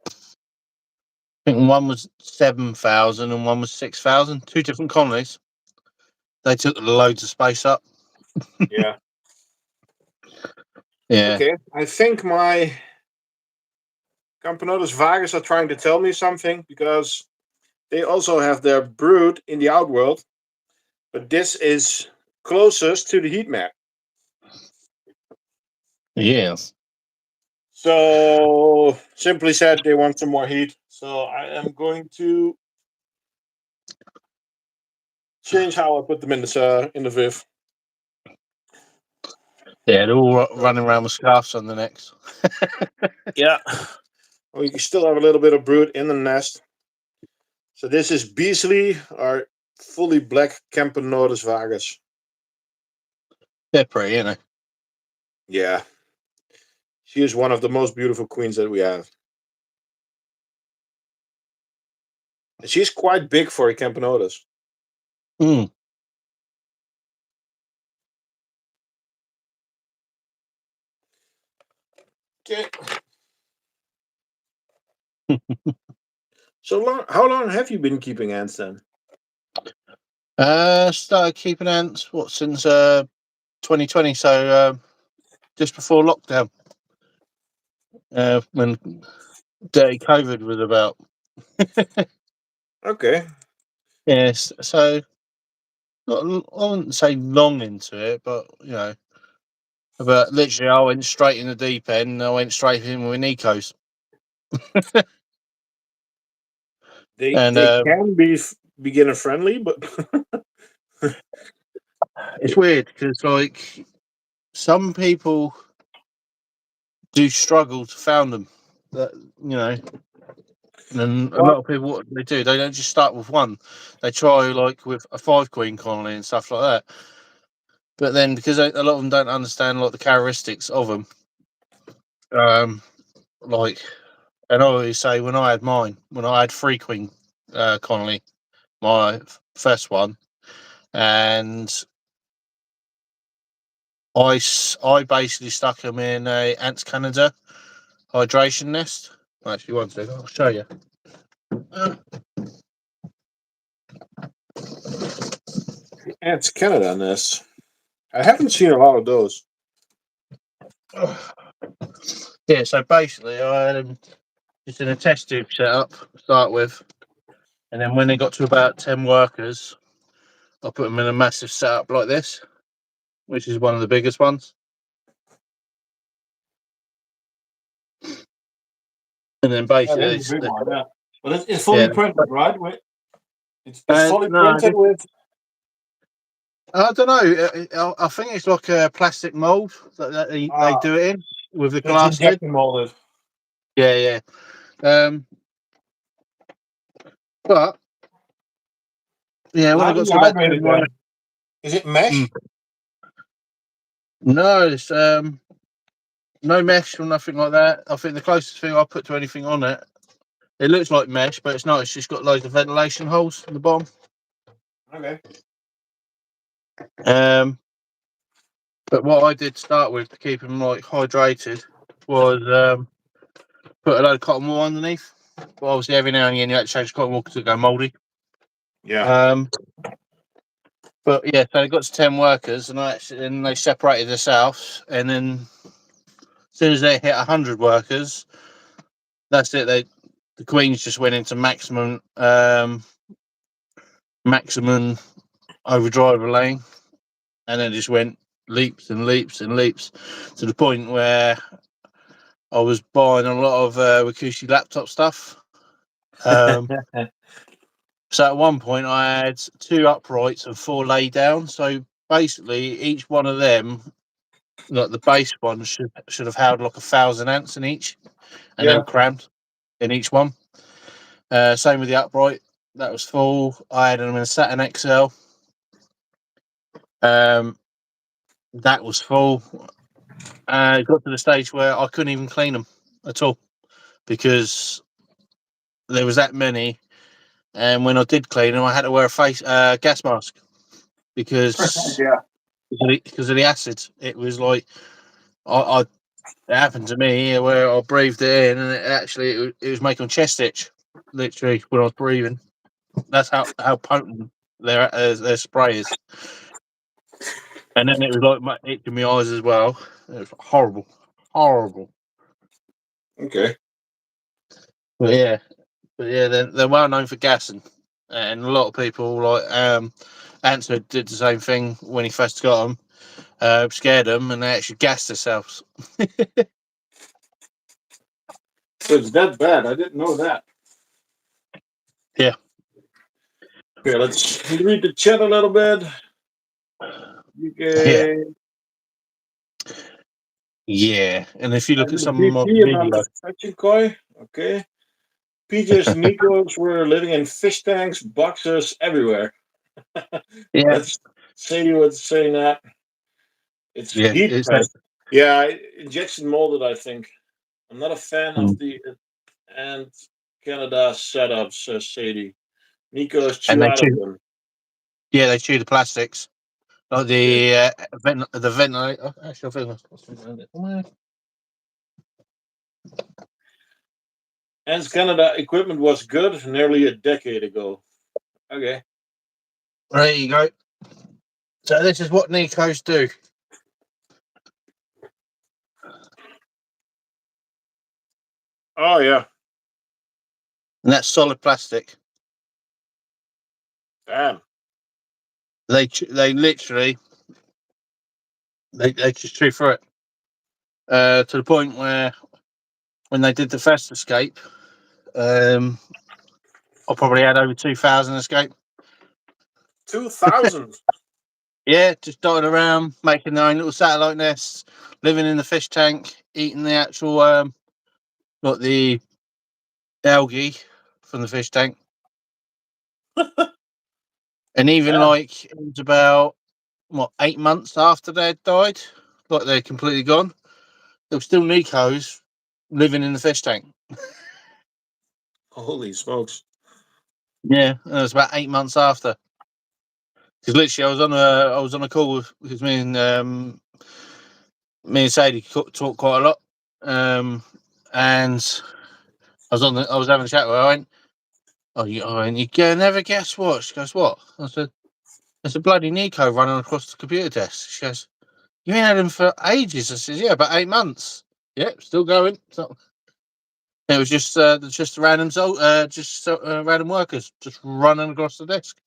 I think one was 7,000 and one was 6,000. 2 different colonies. They took loads of space up. Yeah. Yeah. Okay. I think my Camponotus vagus are trying to tell me something because they also have their brood in the outworld, but this is closest to the heat map. Yes. So simply said, they want some more heat. So I am going to change how I put them in the viv. Yeah, they're all running around with scarves on the necks. Yeah. We can still have a little bit of brood in the nest. So this is Beasley, our fully black Camponotus vagus. They're pretty, aren't they? Yeah. She is one of the most beautiful queens that we have. And she's quite big for a Camponotus. Mm. Okay. So how long have you been keeping ants then? Started keeping ants since 2020, so just before lockdown, when dirty COVID was about. Okay. Yes, so I wouldn't say long into it, but but literally I went straight in the deep end. And I went straight in with Nico's, They and can be beginner friendly, but it's weird because like some people do struggle to found them. That and a lot of people, what they do, they don't just start with one. They try like with a 5 queen colony and stuff like that. But then because a lot of them don't understand like the characteristics of them, like, and I always say when I had 3 queen colony, my first one, and I basically stuck them in a Ants Canada hydration nest. Actually, one second, I'll show you. Ants Canada nest. I haven't seen a lot of those. Yeah, so basically I had them just in a test tube setup to start with, and then when they got to about 10 workers, I put them in a massive setup like this, which is one of the biggest ones. And then Yeah, basically, that's a big one. Yeah, but it's fully yeah. printed, right? It's fully No, printed with. I don't know. I think it's like a plastic mold that they do it in with the It's glass lid. injection molded. Yeah, yeah. But yeah, when How I do got you to about hydrate 10 it workers, then? Is it mesh? no, it's no mesh or nothing like that. I think the closest thing I put to anything on it, it looks like mesh, but it's not. It's just got loads of ventilation holes in the bottom. Okay. But what I did start with to keep them like hydrated was put a load of cotton wool underneath. But obviously, every now and again you had to change cotton wool because it go mouldy. Yeah. But yeah, so they got to 10 workers, and and they separated this out, and then as soon as they hit 100 workers, that's it. The queens just went into maximum overdrive lane, and then just went leaps and leaps and leaps to the point where I was buying a lot of Wakushi laptop stuff. So at one point I had 2 uprights and 4 lay down. So basically each one of them like the base one should have held like 1,000 ants in each, and Yeah. then crammed in each one. Same with the upright. That was full. I had them in a Saturn XL. That was full. It got to the stage where I couldn't even clean them at all because there was that many. And when I did clean them, I had to wear a gas mask because Yeah. because of the acid. It was like it happened to me where I breathed it in, and it was making chest itch, literally when I was breathing. That's how potent their spray is. And then it was like itching my eyes as well. It was horrible, horrible. Okay. But yeah, they're well known for gassing, and a lot of people like Answer did the same thing when he first got them. Scared them, and they actually gassed themselves. So it's that bad. I didn't know that. Yeah. Okay, let's read the chat a little bit. Yeah, Okay. yeah. And if you look And at the some of BP the amount video, of fetching koi. Okay. PJ's Nikos were living in fish tanks, boxes, everywhere. yeah, That's Sadie was saying that. It's yeah, heat it's fed. Yeah, injection molded, I think. I'm not a fan of mm. the and Canada setups, says Sadie. Nico's And chew out of them. they chew the plastics like Yeah. the ventilator. Actually, I think what's the And Canada equipment was good nearly a decade ago. Okay. there you go. So this is what Nicos do. Oh yeah. And that's solid plastic. Damn. They literally they just chew through it to the point where when they did the fast escape, I probably had over 2,000 escape. 2000. Yeah, just dotted around, making their own little satellite nests, living in the fish tank, eating the actual like the algae from the fish tank, and even Damn. like it was about 8 months after they'd died, like they're completely gone. There were still Nicos living in the fish tank. Holy smokes. Yeah, and it was about 8 months after. Because literally, I was on a call with because me and Sadie talk quite a lot, and I was having a chat with her. I went, you can never guess what? She goes, what? I said, it's a bloody Nico running across the computer desk. She goes, you ain't had him for ages. I said, yeah, about 8 months. Yep, still going. So it was just random workers just running across the desk.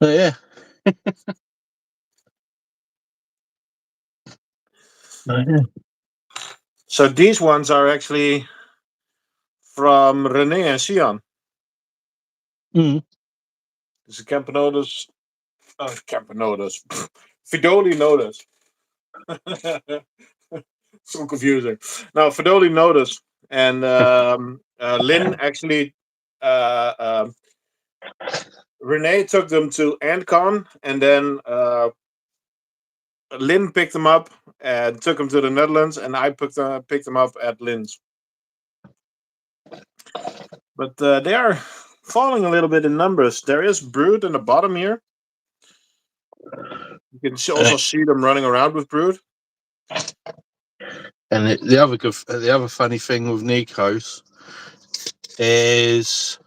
But yeah. So these ones are actually from Rene and Sion. Mm. This is Campanodus. Oh, Campanodus. Fidoli Nodus. So confusing. Now, Fidoli Nodus and Lynn actually. Uh, um, Renee took them to AntCon, and then Lynn picked them up and took them to the Netherlands, and I picked them up at Lynn's. But they are falling a little bit in numbers. There is brood in the bottom here. You can also see them running around with brood. And the other funny thing with Nikos is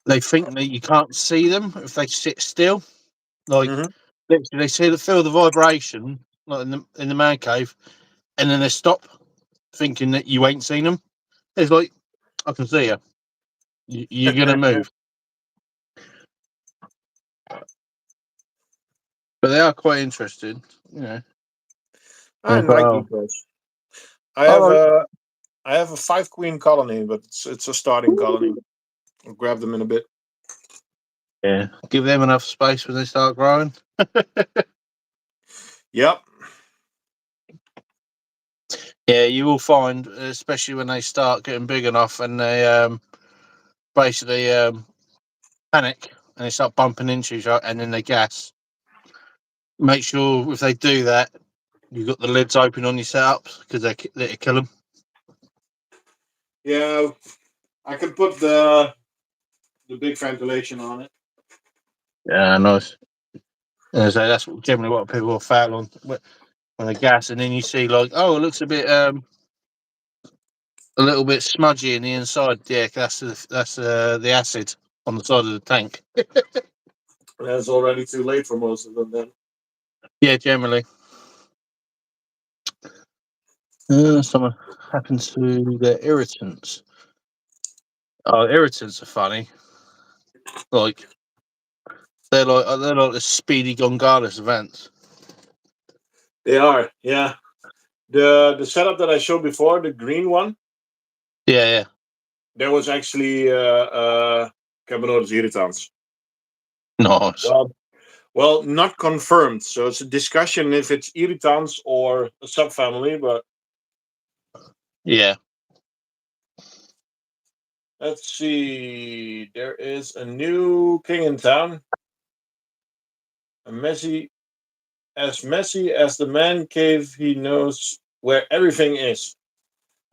they think that you can't see them if they sit still. Like Mm-hmm. literally, feel the vibration like in the man cave, and then they stop, thinking that you ain't seen them. It's like I can see you. You're gonna move, but they are quite interesting. You know. I like Nikos. I have Oh, a 5-queen colony, but it's a starting colony. I'll grab them in a bit. Yeah, give them enough space when they start growing. Yep. Yeah, you will find, especially when they start getting big enough and they basically panic and they start bumping into each other and then they gas. Make sure if they do that, you've got the lids open on your setups because they kill them. Yeah, I can put the big ventilation on it. Yeah, nice. And so that's generally what people will foul on when they gas, and then you see like, oh, it looks a bit a little bit smudgy in the inside. Yeah, that's the acid on the side of the tank. That's already too late for most of them then. Yeah, generally. Something happens to the irritants. Oh, irritants are funny. Like they're like the Speedy Gonzales events. They are, yeah. The setup that I showed before, the green one, Yeah, yeah. there was actually Caminotus irritans. Nice. Well, not confirmed. So it's a discussion if it's irritans or a subfamily, but Yeah. let's see. There is a new king in town. Messy as the man cave, he knows where everything is.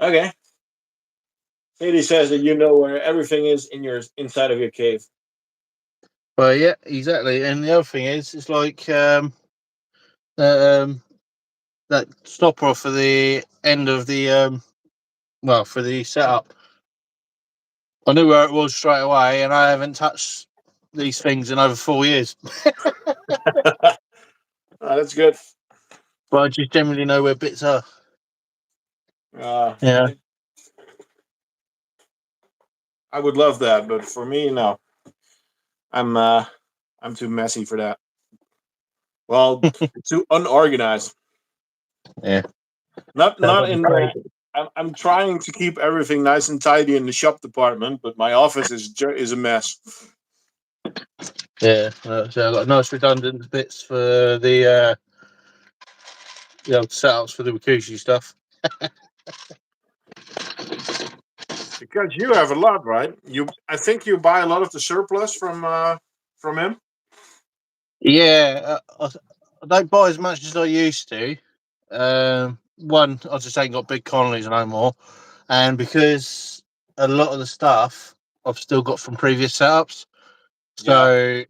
Okay. Sadie says that you know where everything is inside of your cave. Well, yeah, exactly. And the other thing is, it's like that stopper for the end of the for the setup. I knew where it was straight away, and I haven't touched these things in over 4 years. That's good. But I just generally know where bits are. Yeah. I would love that, but for me, no. I'm too messy for that. Well, too unorganized. Yeah. Not in the. I'm trying to keep everything nice and tidy in the shop department, but my office is a mess. Yeah. So I've got nice redundant bits for the setups for the Wakushi stuff. Because you have a lot, right? I think you buy a lot of the surplus from him. Yeah. I don't buy as much as I used to. One, I just ain't got big colonies no more, and because a lot of the stuff I've still got from previous setups, so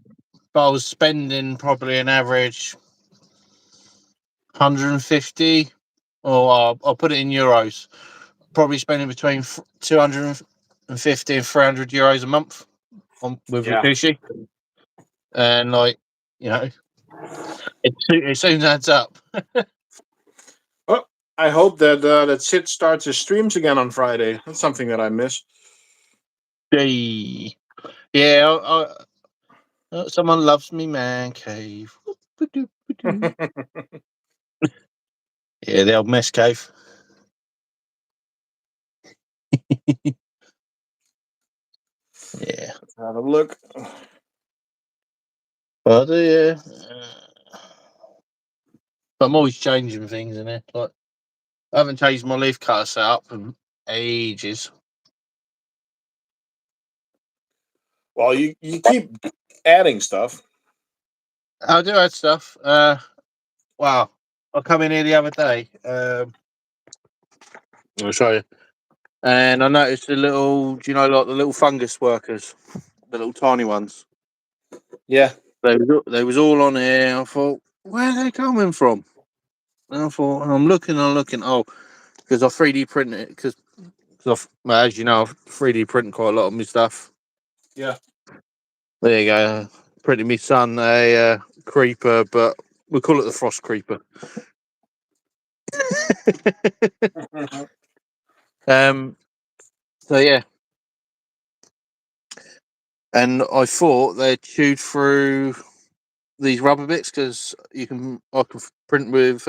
but I was spending probably an average 150, or I'll put it in euros, probably spending between 250 and 300 euros a month with Rikushi, and like it soon adds up. Oh, I hope that Sid starts his streams again on Friday. That's something that I miss. Hey. Yeah, someone loves me, man cave. Yeah, the old mess cave. Yeah. Let's have a look. But yeah. But I'm always changing things in it. Like I haven't changed my leaf cutter setup in ages. Well, you keep adding stuff. I do add stuff. Wow. I come in here the other day. I'll show you. And I noticed the little, do you know, like the little fungus workers, the little tiny ones. Yeah. They was all on here. I thought, where are they coming from? And I thought, I'm looking. Oh, because I 3D print it. Because as you know, I've 3D printed quite a lot of my stuff. Yeah. There you go. Printed me son a creeper, but we call it the frost creeper. So yeah, and I thought they chewed through these rubber bits because I can print with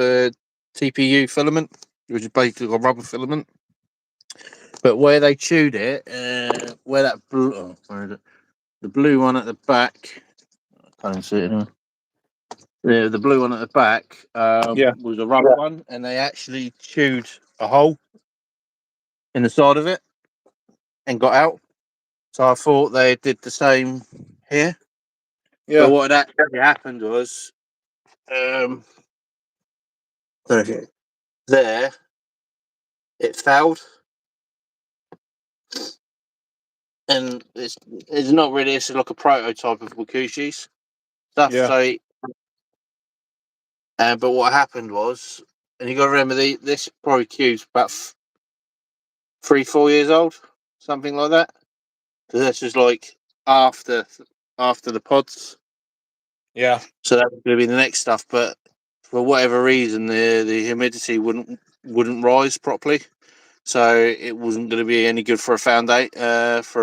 TPU filament, which is basically a rubber filament. But where they chewed it, where is it? the blue one at the back. I can't even see it anymore. Yeah, the blue one at the back was a rubber one, and they actually chewed a hole in the side of it and got out. So I thought they did the same here. But what had actually happened was, there, it failed. And it's not really, it's like a prototype of Wakushi's stuff. Yeah. So, but what happened was, and you got to remember, this probably cube's about 3-4 years old, something like that. Because this is like after the pods. Yeah. So that's going to be the next stuff. But for whatever reason, the humidity wouldn't rise properly, so it wasn't going to be any good for a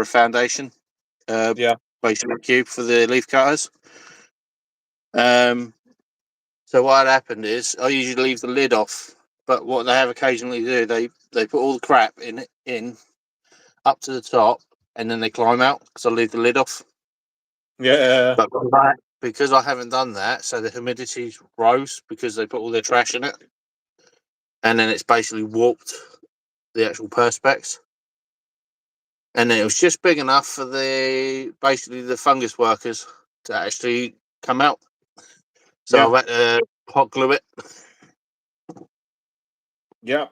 foundation. Basically cube for the leaf cutters. So what had happened is I usually leave the lid off, but what they have occasionally do, they put all the crap in up to the top, and then they climb out because I leave the lid off. Yeah. But because I haven't done that, so the humidity rose because they put all their trash in it, and then it's basically warped the actual perspex. And then it was just big enough for basically the fungus workers to actually come out. So I've had to hot glue it. Yeah.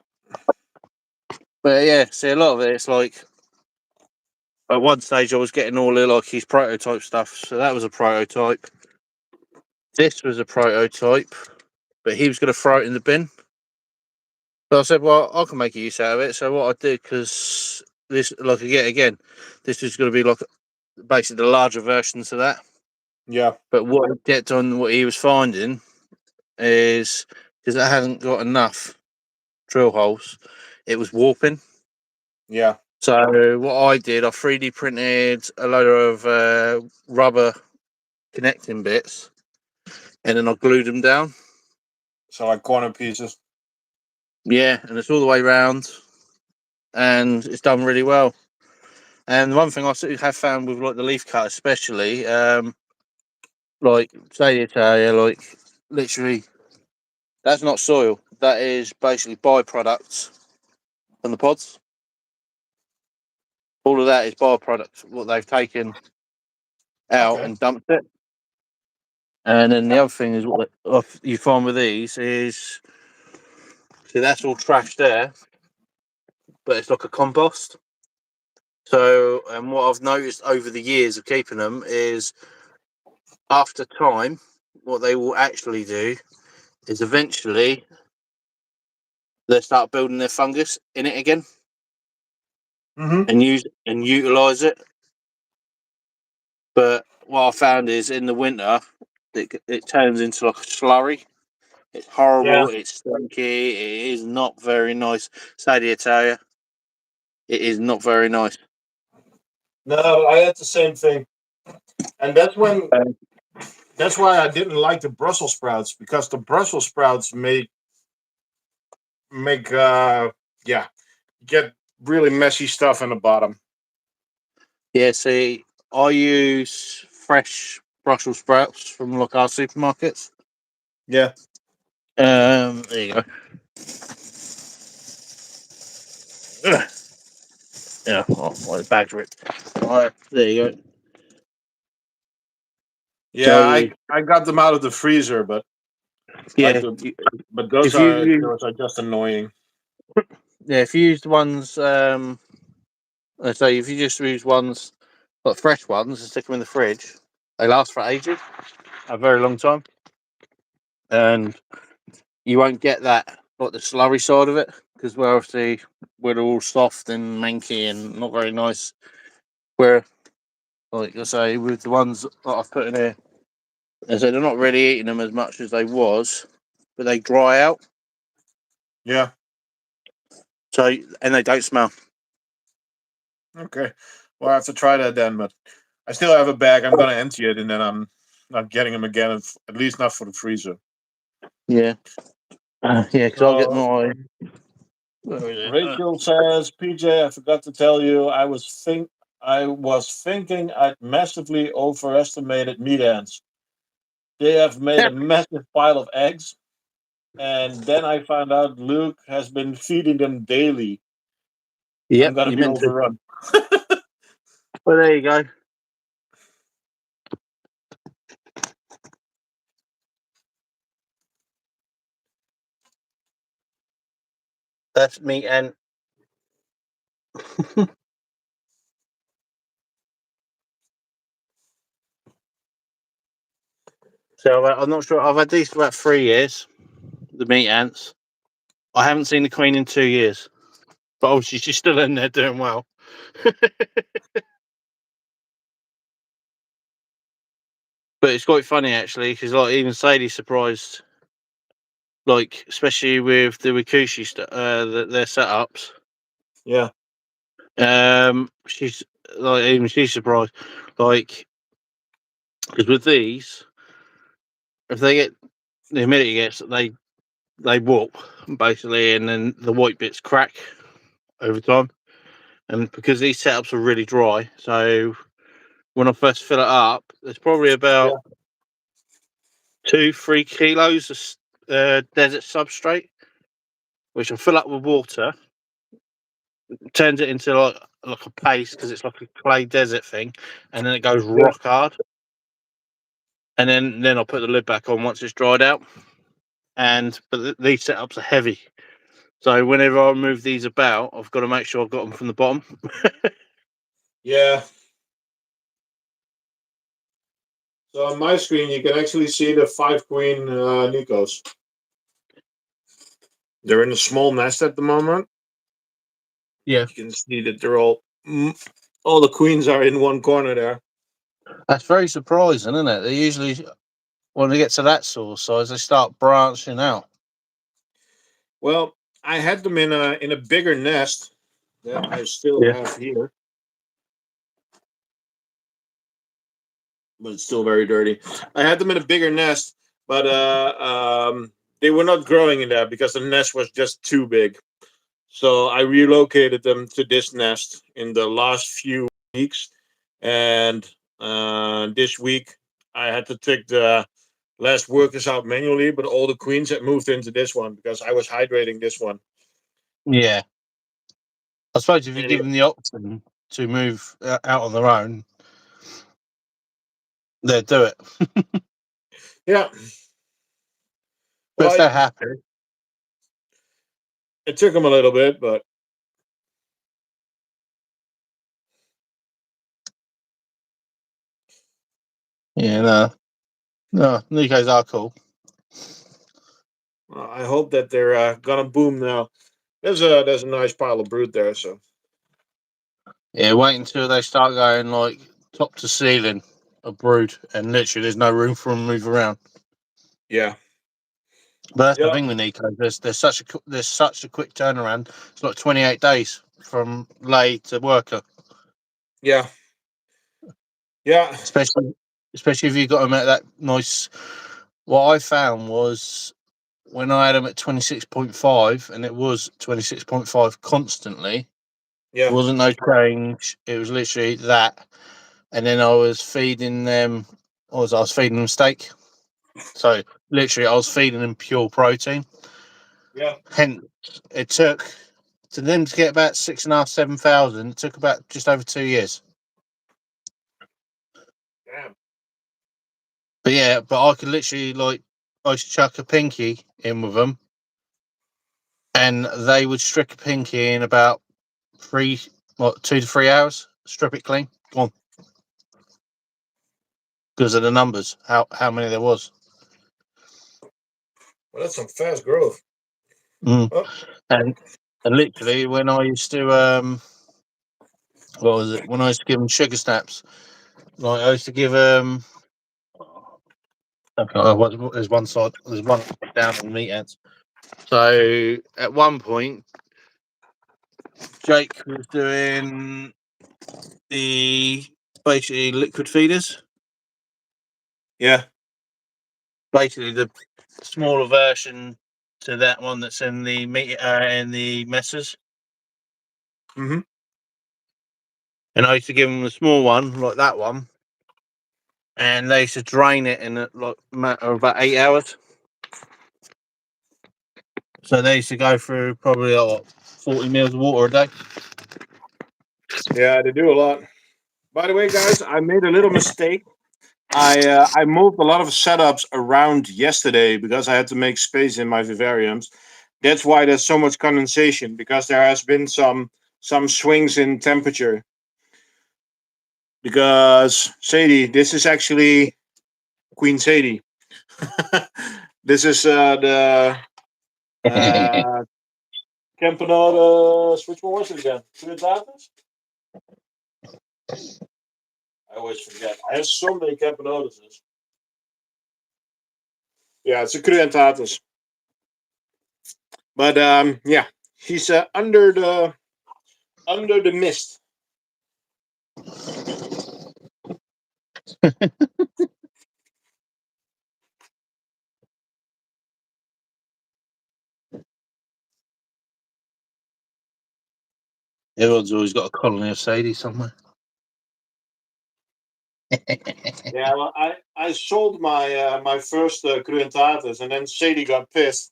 But yeah, see, a lot of it's like, at one stage I was getting all like his prototype stuff. So that was a prototype. This was a prototype, but he was going to throw it in the bin. So I said, well, I can make a use out of it. So what I did, because this, like, again, this is going to be like basically the larger versions of that. Yeah. But what he was finding is, because it hadn't got enough drill holes, it was warping. Yeah. So what I did, I 3D printed a load of rubber connecting bits, and then I glued them down. So like corner pieces. Yeah, and it's all the way round, and it's done really well. And one thing I have found with like the leaf cut, especially, like say Italia, like literally, that's not soil. That is basically byproducts from the pods. All of that is byproducts, what they've taken out and dumped it. And then the other thing is what you find with these is, see, that's all trash there, but it's like a compost. So, and what I've noticed over the years of keeping them is, after time, what they will actually do is eventually they start building their fungus in it again, and utilize it. But what I found is in the winter, it turns into like a slurry. It's horrible. It's stinky. It is not very nice. Say I tell you, it is not very nice. No, I had the same thing, and that's why I didn't like the Brussels sprouts, because the Brussels sprouts make get really messy stuff in the bottom. Yeah, see, I use fresh Brussels sprouts from like our supermarkets. Yeah. There you go. Yeah, the bag's ripped. Right, there you go. Yeah, So I got them out of the freezer, but yeah, those if you are just annoying. if you use the ones, let's say if you just use ones like fresh ones and stick them in the fridge, they last for ages, a very long time, and you won't get that like the slurry side of it, because we're all soft and manky and not very nice. Where, like I say, with the ones that I've put in here, I say they're not really eating them as much as they was, but they dry out. Yeah. So, and they don't smell. Okay. Well, I have to try that then, but I still have a bag. I'm gonna empty it, and then I'm not getting them again. At least not for the freezer. Yeah. Yeah, because I'll get my. Where is it? Rachel says, PJ, I forgot to tell you, I was thinking I'd massively overestimated meat ants. They have made a massive pile of eggs, and then I found out Luke has been feeding them daily. I'm Yep, gonna you be meant to. overrun. Well, there you go. That's me and. So I'm not sure. I've had these for about 3 years. The meat ants. I haven't seen the queen in 2 years, but obviously she's still in there doing well. But it's quite funny actually, because like even Sadie's surprised, like especially with the Rikushi their setups. Yeah. She's like even she's surprised, like because with these, if they get the humidity gets, they warp basically, and then the white bits crack over time. And because these setups are really dry, so when I first fill it up, there's probably about 2-3 kilos of desert substrate, which I fill up with water, turns it into like a paste because it's like a clay desert thing, and then it goes Yeah. rock hard. And then I'll put the lid back on once it's dried out. But these setups are heavy, so whenever I move these about, I've got to make sure I've got them from the bottom. Yeah. So on my screen, you can actually see the 5 queen Nikos. They're in a small nest at the moment. Yeah, You can see that they're all the queens are in one corner there. that's very surprising, isn't it? They usually, when they get to that sort of size, they start branching out. Well, I had them in a bigger nest that I still Yeah. have here, but it's still very dirty. I had them in a bigger nest, but they were not growing in there because the nest was just too big. So I relocated them to this nest in the last few weeks, and this week I had to take the last workers out manually, but all the queens had moved into this one because I was hydrating this one. Yeah. I suppose if you And give them the option to move out on their own, they'll do it. yeah, But if well, they're happy, it took them a little bit, but yeah, no, Nico's are cool. I hope that they're gonna boom now. There's a nice pile of brood there, so Yeah, wait until they start going like top to ceiling of brood, and literally there's no room for them to move around. yeah, But that's the yeah, thing with Nico. There's such a quick turnaround. It's like 28 days from lay to worker, yeah, yeah, especially if you got them at that nice. What I found was when I had them at 26.5, and it was 26.5 constantly. There yeah, wasn't no change. It was literally that, and then I was feeding them. I was feeding them steak. So literally, I was feeding them pure protein. yeah. Hence, it took to them to get about 6,500, 7,000. It took about just over 2 years. Damn. But yeah, I could literally I used to chuck a pinky in with them, and they would strip a pinky in about 2 to 3 hours. Strip it clean, gone because of the numbers. How many there was. Well, that's some fast growth. Mm. Oh, And literally when I used to what was it? When I used to give them sugar snaps, like I used to give there's one side, there's one down on the meat ants. So at one point, Jake was doing the basically liquid feeders, yeah, basically the smaller version to that one that's in the meat in the messes. mm-hmm. And I used to give them the small one, like that one, and they used to drain it in a matter of about 8 hours. So they used to go through probably 40 mils of water a day. Yeah, they do a lot. By the way, guys, I made a little mistake. I moved a lot of setups around yesterday because I had to make space in my vivariums. That's why there's so much condensation, because there has been some swings in temperature. Because Sadie, this is actually Queen Sadie. This is the Campanadas. Which one was it again? Crudentatus? I always forget. I have so many Campanadas. Yeah, it's a Crudentatus. But yeah, he's under the mist. Everyone's always got a colony of Sadie somewhere. Yeah, well, I sold my my first Crudentatus, and then Sadie got pissed.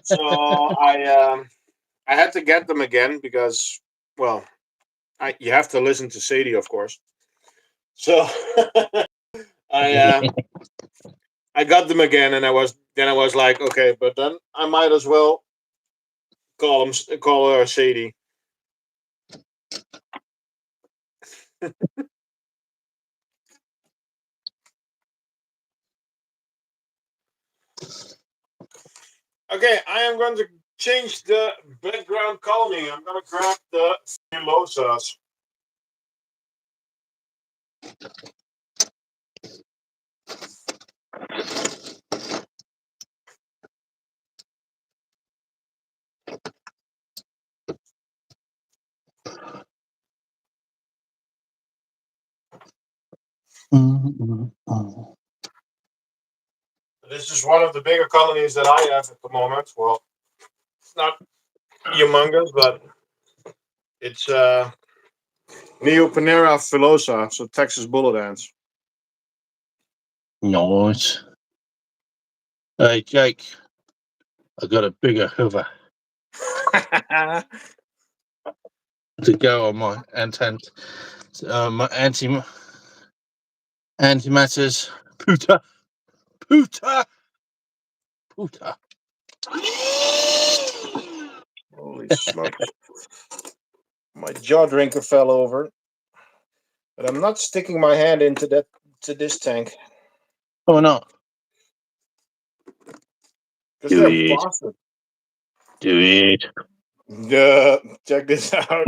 So I had to get them again because, well, you have to listen to Sadie, of course. So I I got them again, and I was like, okay, but then I might as well call her Sadie. Okay, I am going to change the background colony. I'm going to grab the Filosas. This is one of the bigger colonies that I have at the moment. Well, it's not humongous, but it's Neoponera filosa, so Texas bullet ants. Nice. Hey, Jake, I got a bigger hoover to go on my my antimatters. Puta. Holy smokes. My jaw drinker fell over. But I'm not sticking my hand into this tank. Oh, not. Because they're busted. Do it. Check this out.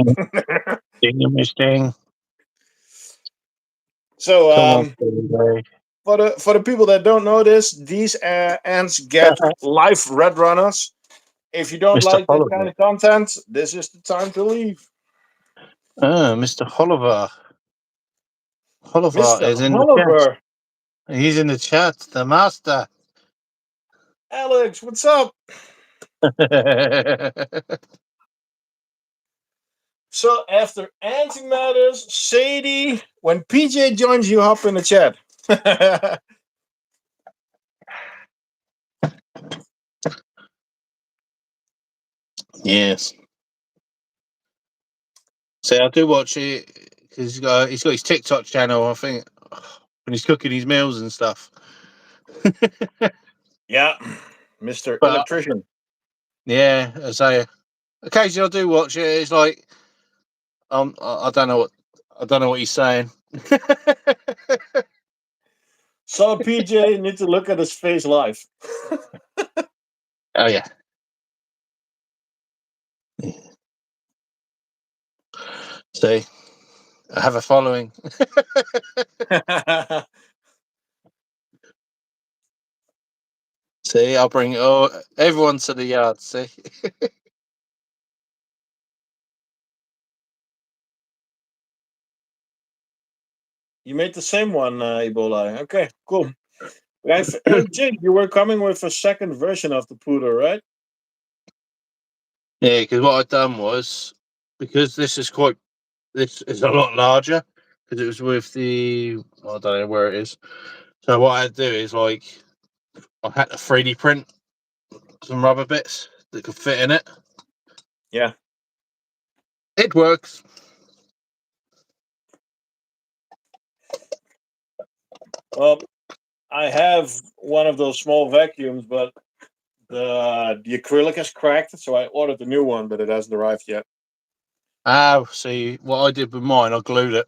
Sting. So Come on, for the people that don't know this, these ants get live red runners. If you don't Mr. like that Oliver. kind of content, this is the time to leave. Mr. Oliver. Oliver Mr. is in the Oliver. chat. He's in the chat, the master. Alex, what's up? So after antimatters, Sadie, when PJ joins you, hop in the chat. Yes. So I do watch it because he's got his TikTok channel, I think, when he's cooking his meals and stuff. Yeah, Mr. Electrician. Yeah, I say occasionally I do watch it. It's like I don't know what he's saying. So PJ, you need to look at his face live. Oh yeah. See, I have a following. See, I'll bring everyone to the yard. See. You made the same one, Ebola. Okay, cool. Hey, Jake, you were coming with a second version of the poodle, right? Yeah, because what I'd done was because this is a lot larger because it was with the I don't know where it is. So what I had to do is I had to 3D print some rubber bits that could fit in it. Yeah. It works. Well, I have one of those small vacuums, but the acrylic has cracked, so I ordered a new one, but it hasn't arrived yet. See what I did with mine, I glued it.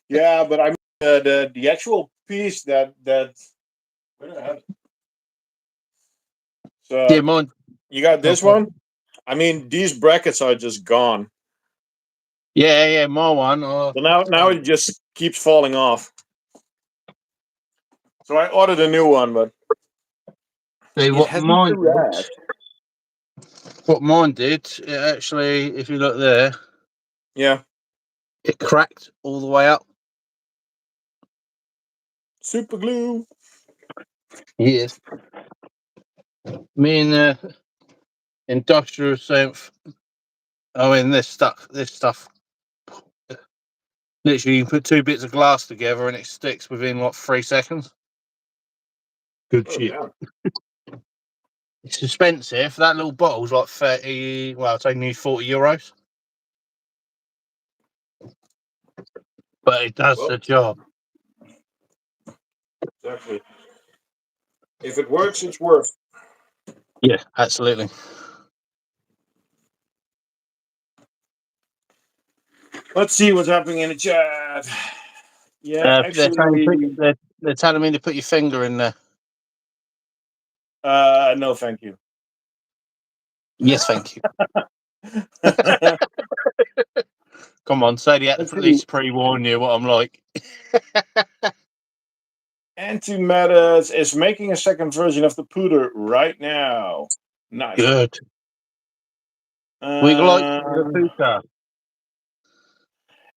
Yeah, but I mean the actual piece that where do I have it? So Yeah, mine. you got this one. I mean, these brackets are just gone. Yeah, my one. So now it just keeps falling off. So I ordered a new one, but See it hasn't arrived. what mine did. It actually, if you look there, Yeah, it cracked all the way up. super glue. Yes. Me and the industrial strength. I mean, this stuff. Literally, you can put two bits of glass together and it sticks within like 3 seconds. Good Oh, shit. damn. It's expensive. That little bottle's like 30. Well, I'd say nearly €40, but it does Well, the job. exactly. If it works, it's worth. Yeah, absolutely. Let's see what's happening in the chat. Yeah, actually, They're telling me to put your finger in there. no, thank you. Yes, thank you. Come on, say the Let's at see. least pre-warn you what I'm like. Antimatters is making a second version of the pooter right now. Nice. Good. We like the Uh, pooter.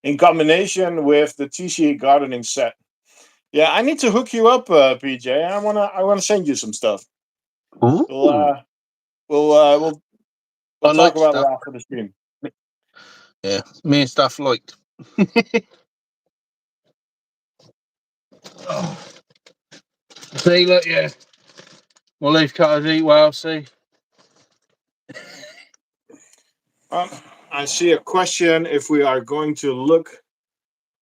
in combination with the TC gardening set. Yeah, I need to hook you up, PJ. I wanna send you some stuff. Ooh, We'll I talk like about it stuff. after the stream. Yeah, me and stuff liked. See, look, yeah. Well, leaf cutters eat well. See. Um, I see a question if we are going to look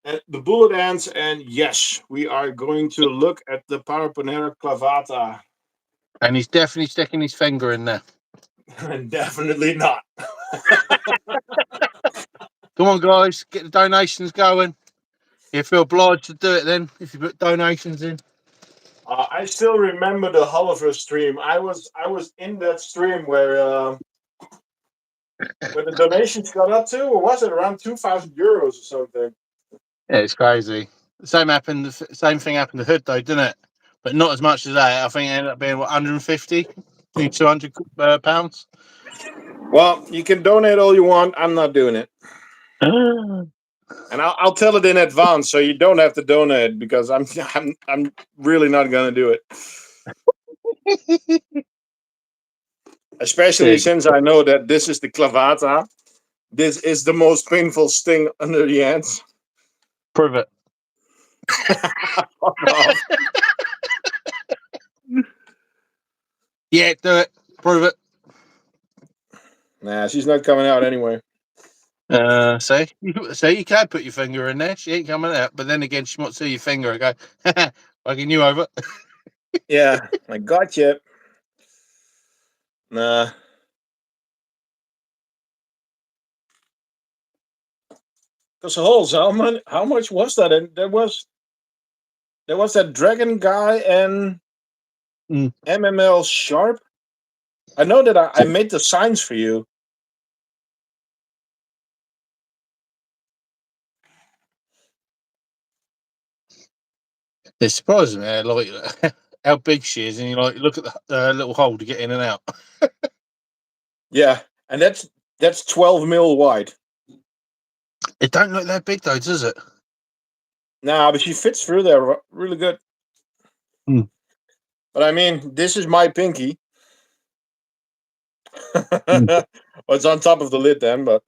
at the bullet ants, and yes, we are going to look at the Paraponera clavata. And he's definitely sticking his finger in there. Definitely not. Come on, guys, get the donations going. You feel obliged to do it then if you put donations in. I still remember the Hulliver stream. I was in that stream where the donations got up to, or was it around €2,000 or something? Yeah, it's crazy. Same thing happened to Hood though, didn't it? But not as much as that. I think it ended up being what, 150, £200. Well, you can donate all you want. I'm not doing it. And I'll tell it in advance, so you don't have to donate because I'm really not going to do it. Especially since I know that this is the clavata. This is the most painful sting under the ants. Prove it. Fuck off. Yeah, do it. Prove it. Nah, she's not coming out anyway. See, you can put your finger in there. She ain't coming out. But then again, she might see your finger and go, fucking you over. Yeah, I got you. Nah. Because holes, how much was that? And there was that dragon guy and MML Sharp. I know that I made the signs for you. It's surprising, like how big she is, and you like look at the little hole to get in and out. Yeah, and that's 12 mil wide. It don't look that big though, does it? Nah, but she fits through there really good. But I mean, this is my pinky. Well, it's on top of the lid then, but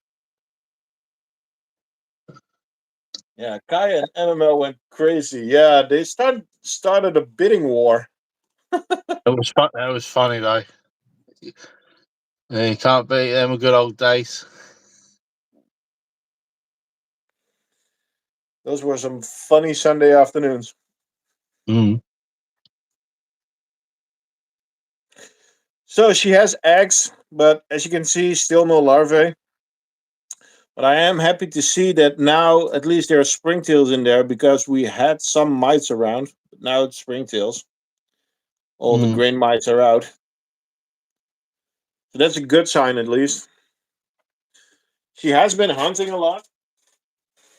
yeah, Kaya and MML went crazy. Yeah, they started a bidding war. That was funny though. Yeah, you can't beat them good old days. Those were some funny Sunday afternoons. Mm. So she has eggs, but as you can see, still no larvae. But I am happy to see that now at least there are springtails in there because we had some mites around. But now it's springtails. All the grain mites are out. So that's a good sign at least. She has been hunting a lot,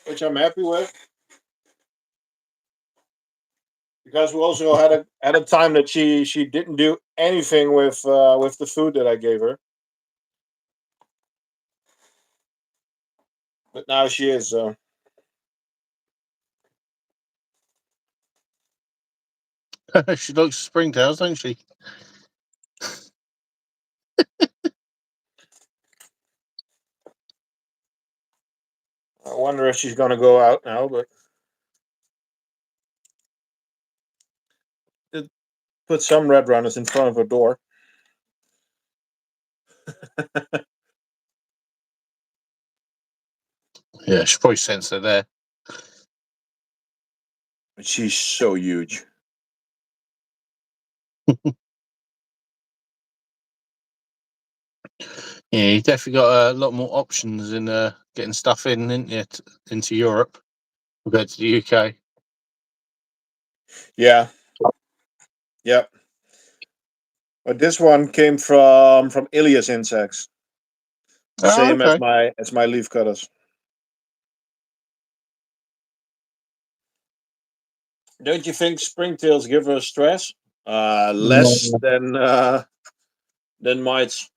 which I'm happy with. Because we also had a time that she didn't do anything with the food that I gave her. But now she is. She likes springtails, doesn't she? I wonder if she's going to go out now, but it put some red runners in front of her door. Yeah, she probably sensed her there. But she's so huge. Yeah, you definitely got a lot more options in getting stuff in, didn't you, into Europe compared to the UK. Yeah. Yep. But this one came from Ilias insects, the Oh, same okay. as my leaf cutters. Don't you think springtails give her stress? Less No. than mites.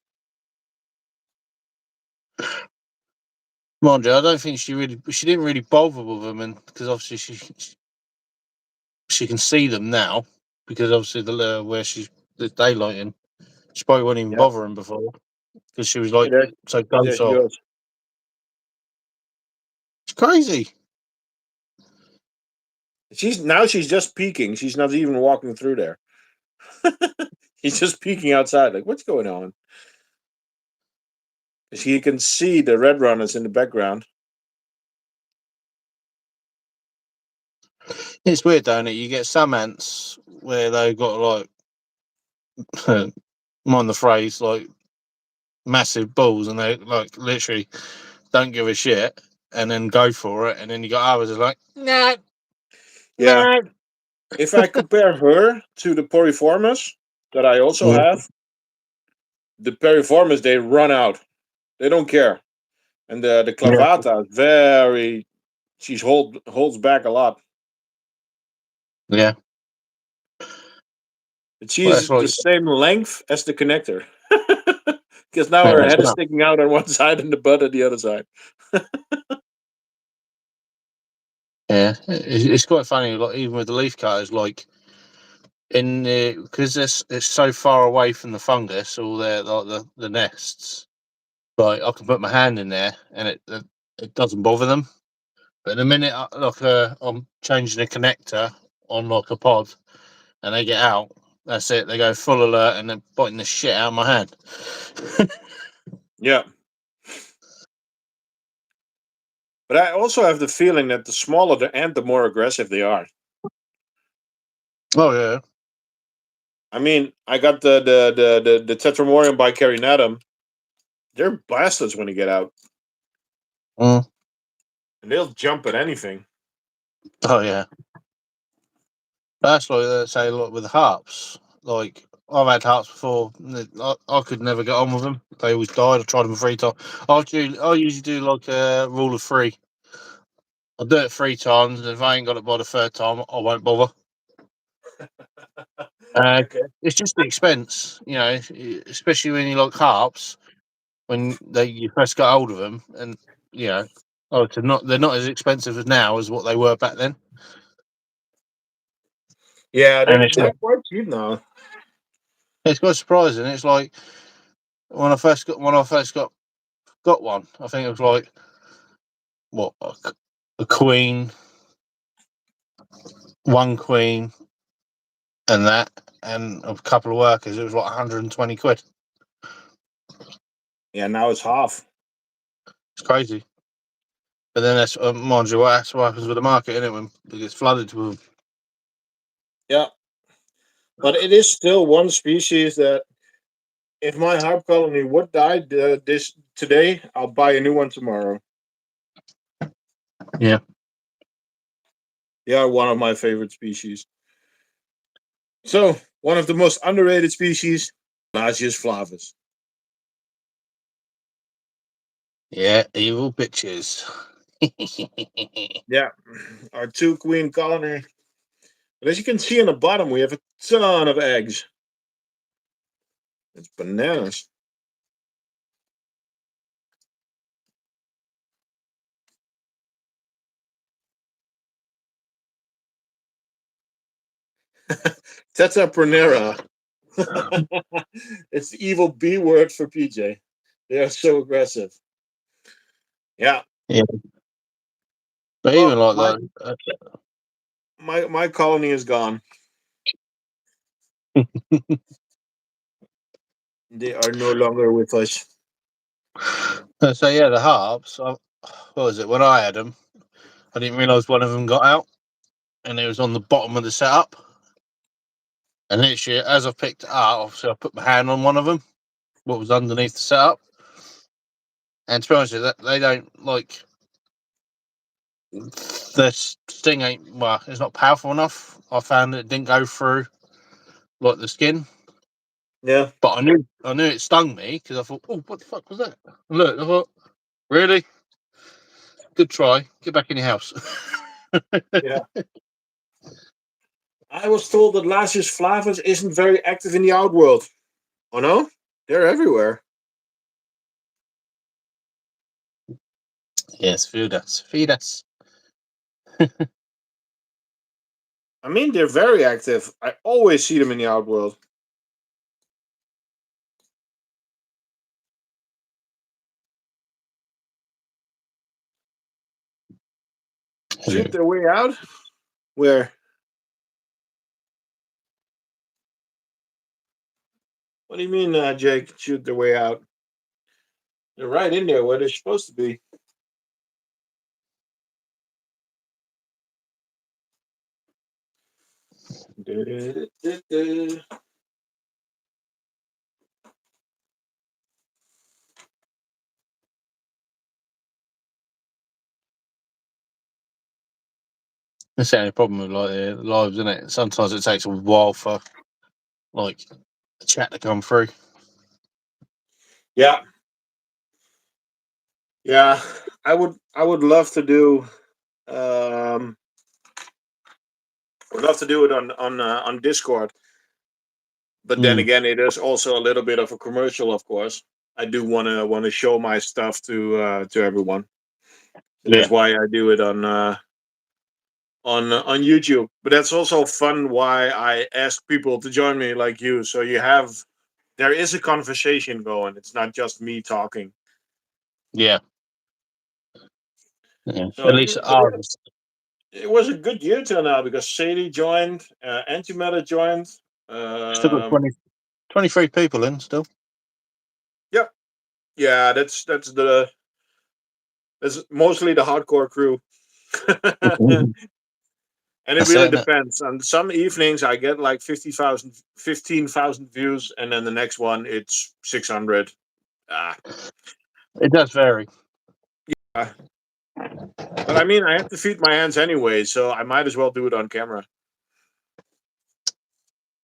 Mind you, I don't think she didn't really bother with them, and because obviously she can see them now because obviously the daylight in. She probably wouldn't even Yeah. bother him before because she was like There, so there she docile. goes. It's crazy. She's just peeking. She's not even walking through there. He's just peeking outside, like, what's going on? He can see the red runners in the background. It's weird, don't it? You get some ants where they've got like, mind the phrase, like massive balls, and they like literally don't give a shit, and then go for it, and then you got others that are like, nah, Yeah. nah. If I compare her to the poriformis that I also Yeah, have, the piriformis they run out. They don't care. And the yeah. clavata is very. She's holds back a lot. Yeah. But Well, that's she's the like, same length as the connector. Because now yeah, her that's head is enough. sticking out on one side and the butt on the other side. Yeah, it's quite funny. Like even with the leaf cutters, like in because it's so far away from the fungus, all their like the nests. Like I can put my hand in there and it doesn't bother them. But the minute I'm changing a connector on like a pod and they get out, that's it. They go full alert and they're biting the shit out of my hand. Yeah. But I also have the feeling that the smaller the ant, the more aggressive they are. Oh yeah. I mean, I got the Tetramorium bicarinatum. They're bastards when you get out. Mm. And they'll jump at anything. Oh yeah. That's like say like with harps. Like I've had harps before. I could never get on with them. They always died. I tried them 3 times. I usually do like a rule of 3. I'll do it 3 times, and if I ain't got it by the 3rd time, I won't bother. Okay. It's just the expense, you know, especially when you like harps. When you first got hold of them, and you know, they're not as expensive as now as what they were back then. Yeah, And it's they're quite cheap now. quite surprising. It's like when I first got one, I think it was like what a queen, one queen, and that, and a couple of workers. It was like 120 quid. Yeah, now it's half. It's crazy. But then that's mind you, that's what happens with the market, isn't it? When it gets flooded with. Yeah, but it is still one species that, if my harp colony would die this today, I'll buy a new one tomorrow. Yeah. They are one of my favorite species. So, one of the most underrated species, Lasius flavus. Yeah, evil bitches. Yeah, our two queen colony. But as you can see on the bottom, we have a ton of eggs. It's bananas. Tetraprenera. It's the evil B word for PJ. They are so aggressive. Yeah. Yeah. But Well, even like that. my colony is gone. They are no longer with us. So yeah, the harps. What was it? When I had them, I didn't realise one of them got out, and it was on the bottom of the setup. And literally, as I picked it up, obviously I put my hand on one of them, what was underneath the setup. And to be honest with you, they don't like the sting ain't it's not powerful enough. I found it didn't go through like the skin. Yeah. But I knew it stung me because I thought, oh, what the fuck was that? And look, I thought, really? Good try. Get back in your house. Yeah. I was told that Lasius flavus isn't very active in the outworld. Oh no? They're everywhere. Yes, feed us. Feed us. I mean, they're very active. I always see them in the outworld. Shoot their way out? Where? What do you mean, Jake? Shoot their way out? They're right in there where they're supposed to be. That's the only problem with like the lives, isn't it? Sometimes it takes a while for like the chat to come through. Yeah. Yeah. I would love to do would love to do it on Discord. But then again, it is also a little bit of a commercial, of course. I do want to show my stuff to everyone. So that's why I do it on YouTube. But that's also fun. Why I ask people to join me, like you. So there is a conversation going. It's not just me talking. Yeah. Yeah. So At least ours. it was a good year till now because Sadie joined, Antimatter joined. Still got 23 people in still. Yep. Yeah, that's mostly the hardcore crew. And it That's really it, innit? depends. On some evenings, I get like 50,000, 15,000 views, and then the next one, it's 600. Ah. It does vary. But I mean, I have to feed my hands anyway, so I might as well do it on camera.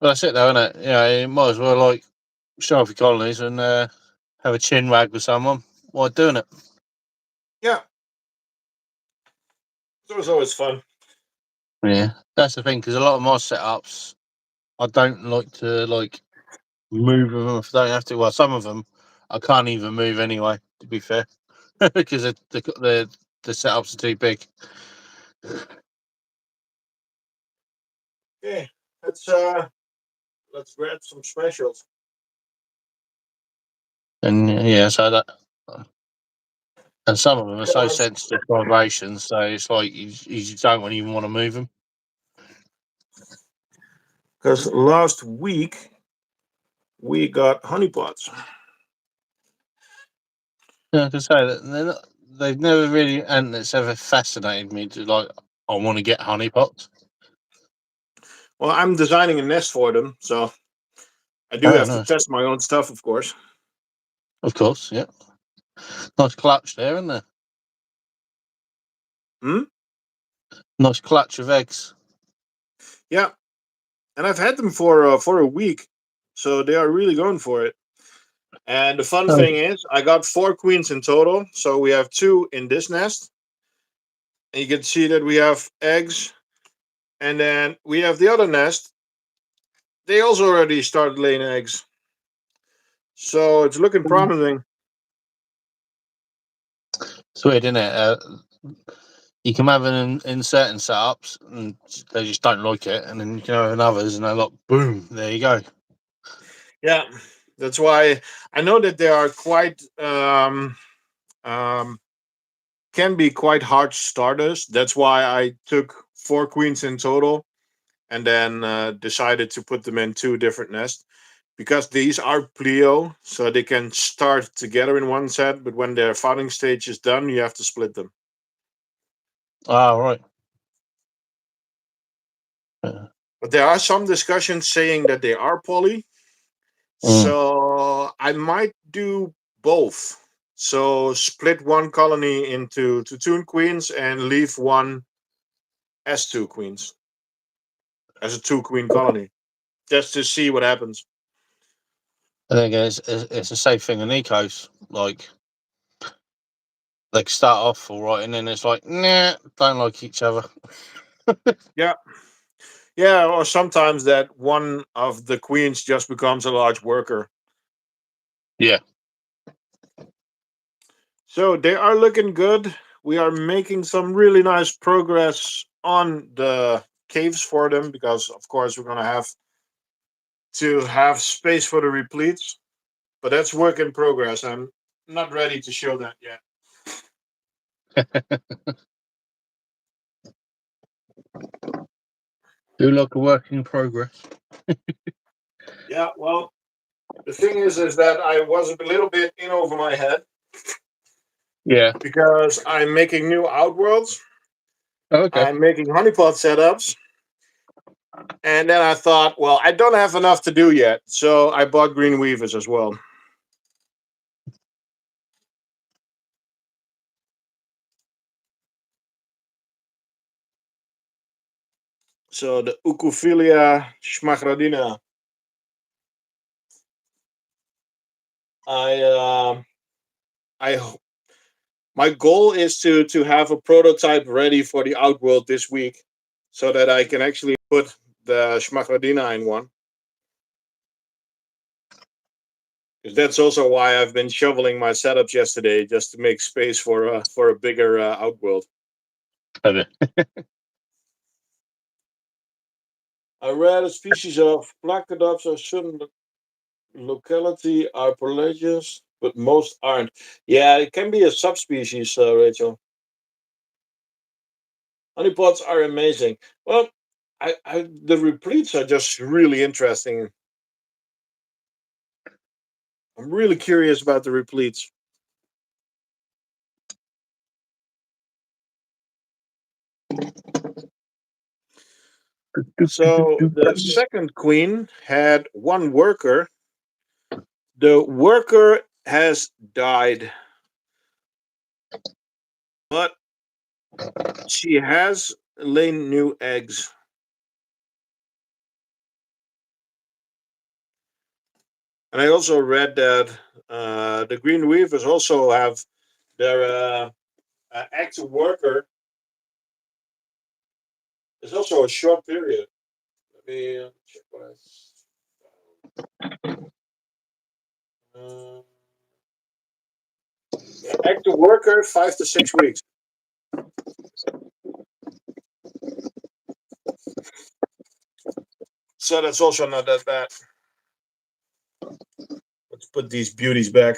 But that's it, though, isn't it? You might as well like show off your colonies and have a chin wag with someone while doing it. Yeah. So it's always fun. Yeah, that's the thing because a lot of my setups, I don't like to like move them if I don't have to. Well, some of them I can't even move anyway. To be fair, because the setups are too big. Okay, let's grab some specials. And yeah, so that, and some of them are so sensitive to vibrations, so it's like you don't even want to move them. Because last week we got honeypots. Yeah, I can say that they've never really, and it's ever fascinated me to like, I want to get honeypots. Well, I'm designing a nest for them, so I do have to Nice. test my own stuff, of course. Of course, yeah. Nice clutch there, isn't there? Nice clutch of eggs. Yeah, and I've had them for a week, so they are really going for it. And the fun thing is, I got 4 queens in total, so we have 2 in this nest, and you can see that we have eggs, and then we have the other nest. They also already started laying eggs, so it's looking promising. It's weird, isn't it? You can have them in certain setups, and they just don't like it, and then you can have in others, and they're like, boom, there you go. Yeah, that's why I know that they are quite can be quite hard starters. That's why I took 4 queens in total, and then decided to put them in 2 different nests, because these are plio, so they can start together in one set, but when their founding stage is done, you have to split them. Ah, right. But there are some discussions saying that they are poly, so I might do both. So split one colony into 2 queens and leave one as 2 queens, as a 2 queen colony, just to see what happens. I think it's the same thing in Nico's. Like, they can start off all right, and then it's like, nah, don't like each other. Yeah. Yeah, or sometimes that one of the queens just becomes a large worker. Yeah. So they are looking good. We are making some really nice progress on the caves for them, because of course we're gonna have to have space for the repletes. But that's work in progress. I'm not ready to show that yet. Do like a work in progress. Yeah, well, the thing is that I was a little bit in over my head, Yeah. because I'm making new outworlds. Okay. I'm making honeypot setups. And then I thought, well, I don't have enough to do yet. So I bought green weavers as well. So the Ucophilia schmachradina. I my goal is to have a prototype ready for the outworld this week, so that I can actually put the schmachradina in one. Because that's also why I've been shoveling my setups yesterday, just to make space for a bigger outworld. I read a species of Placodops are certain locality are pelagious, but most aren't. Yeah, it can be a subspecies, Rachel. Honeypots are amazing. Well, the repletes are just really interesting. I'm really curious about the repletes. So the second queen had 1 worker. The worker has died, but she has laid new eggs. And I also read that the green weavers also have their active worker. It's also a short period. Let me check what active worker 5 to 6 weeks. So that's also not that bad. Let's put these beauties back.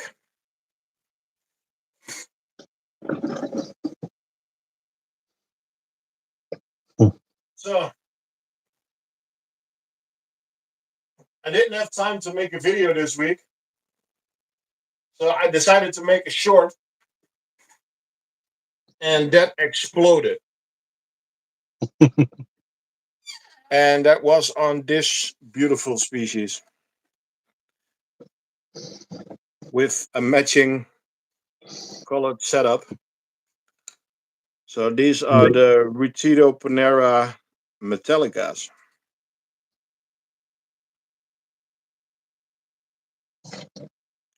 So I didn't have time to make a video this week, so I decided to make a short, and that exploded. And that was on this beautiful species with a matching colored setup. So these are the Retita Metallicas.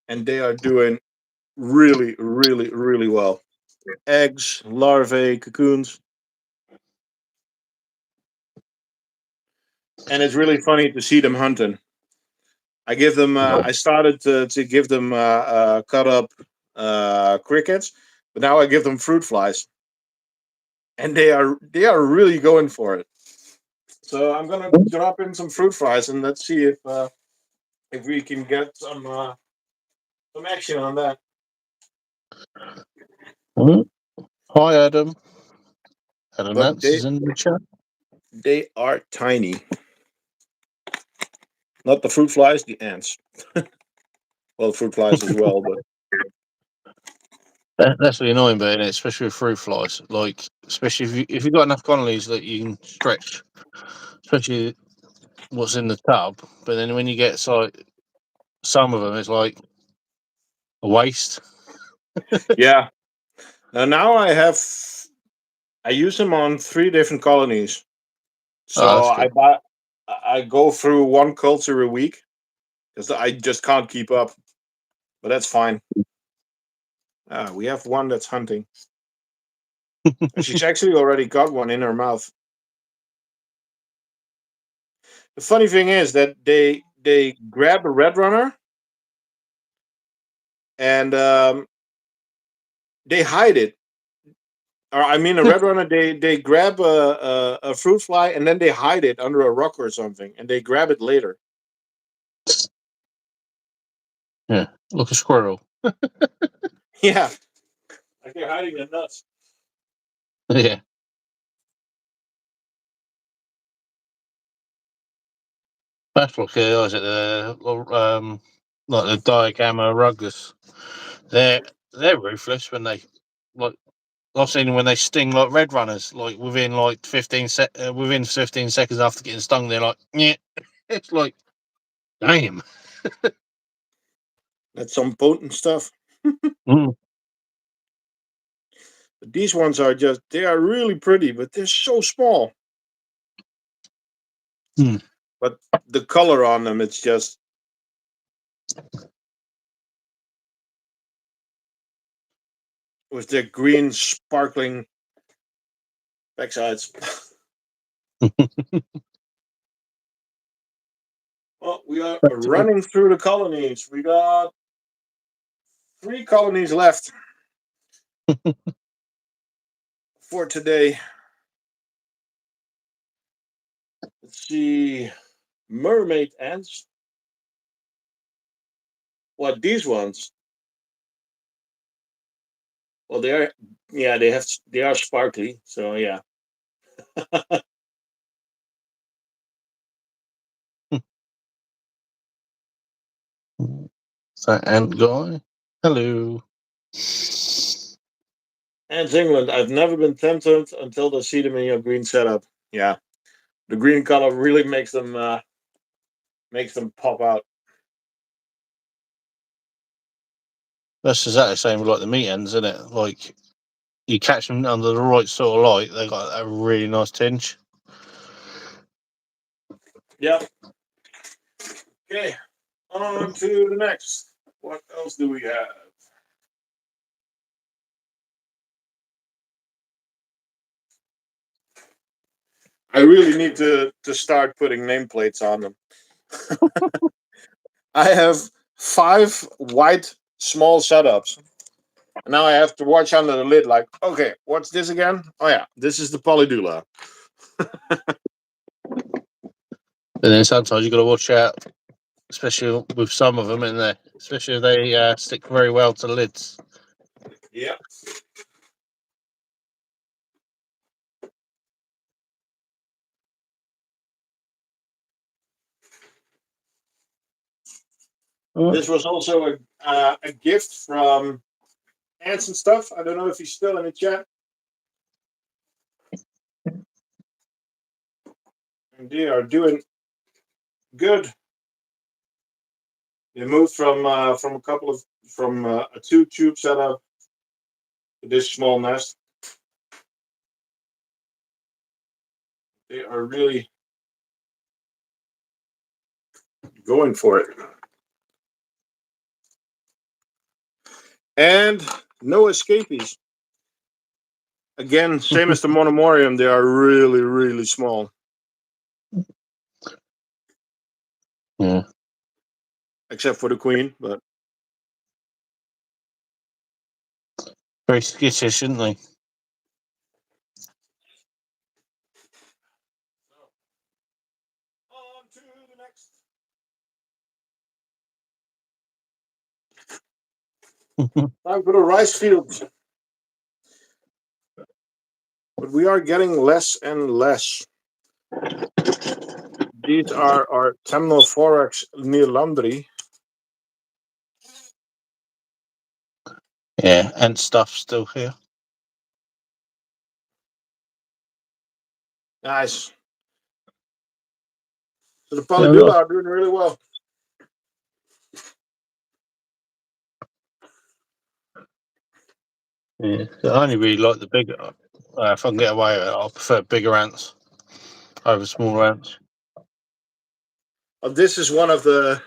And they are doing really, really, really well. Eggs, larvae, cocoons. And it's really funny to see them hunting. I give them. I started to give them cut up crickets, but now I give them fruit flies, and they are really going for it. So I'm gonna drop in some fruit flies, and let's see if we can get some action on that. Hi, Adam. Adam But Nance is in the chat. they are tiny. Not the fruit flies, the ants. Well, fruit flies as well, but That's really annoying, but especially with fruit flies. Like, especially if you've got enough colonies that you can stretch, especially what's in the tub. But then when you get like some of them, it's like a waste. yeah. Now I use them on 3 different colonies. Oh, So that's good. I go through one culture a week because I just can't keep up. But that's fine. We have one that's hunting. She's actually already got one in her mouth. The funny thing is that they grab a red runner and they hide it. Or I mean, a red runner. They grab a fruit fly and then they hide it under a rock or something, and they grab it later. Yeah, like a squirrel. Yeah, like they're hiding the nuts. Yeah. That's like is it like the digamma rugus. They're ruthless when they like. I've seen them when they sting like red runners, like within 15 seconds after getting stung, they're like, yeah. It's like, damn. That's some potent stuff. Mm. But these ones are they are really pretty, but they're so small. Mm. But the color on them, it's just with their green sparkling backsides. Well, we are running through the colonies. We got 3 colonies left for today. Let's see. Mermaid ants. What, these ones? Well, they are. Yeah, they are sparkly. So yeah. So, ant guy, hello. Ants England. I've never been tempted until they see them in your green setup. Yeah, the green color really makes them pop out. That's exactly the same with like the meat ends, isn't it? Like you catch them under the right sort of light, they got a really nice tinge. Yep. Okay, on to the next. What else do we have? I really need to start putting nameplates on them. I have 5 white small setups. Now I have to watch under the lid. Like, okay, what's this again? Oh yeah, this is the Polydula. And then sometimes you got to watch out, especially with some of them in there, especially if they stick very well to the lids. Yeah. This was also a gift from Ants and Stuff. I don't know if he's still in the chat. And they are doing good. They moved from a 2-tube setup to this small nest. They are really going for it. And no escapees. Again, same as the monomorium, they are really, really small. Yeah. Except for the queen, but Very skittish, isn't they? on to the next. Time for the rice fields. But we are getting less and less. These are our Temnophorax neolandri. Yeah, and stuff still here. Nice. So the Polydula are doing really well. Yeah, I only really like the bigger. If I can get away with it, I prefer bigger ants over smaller ants. This is one of the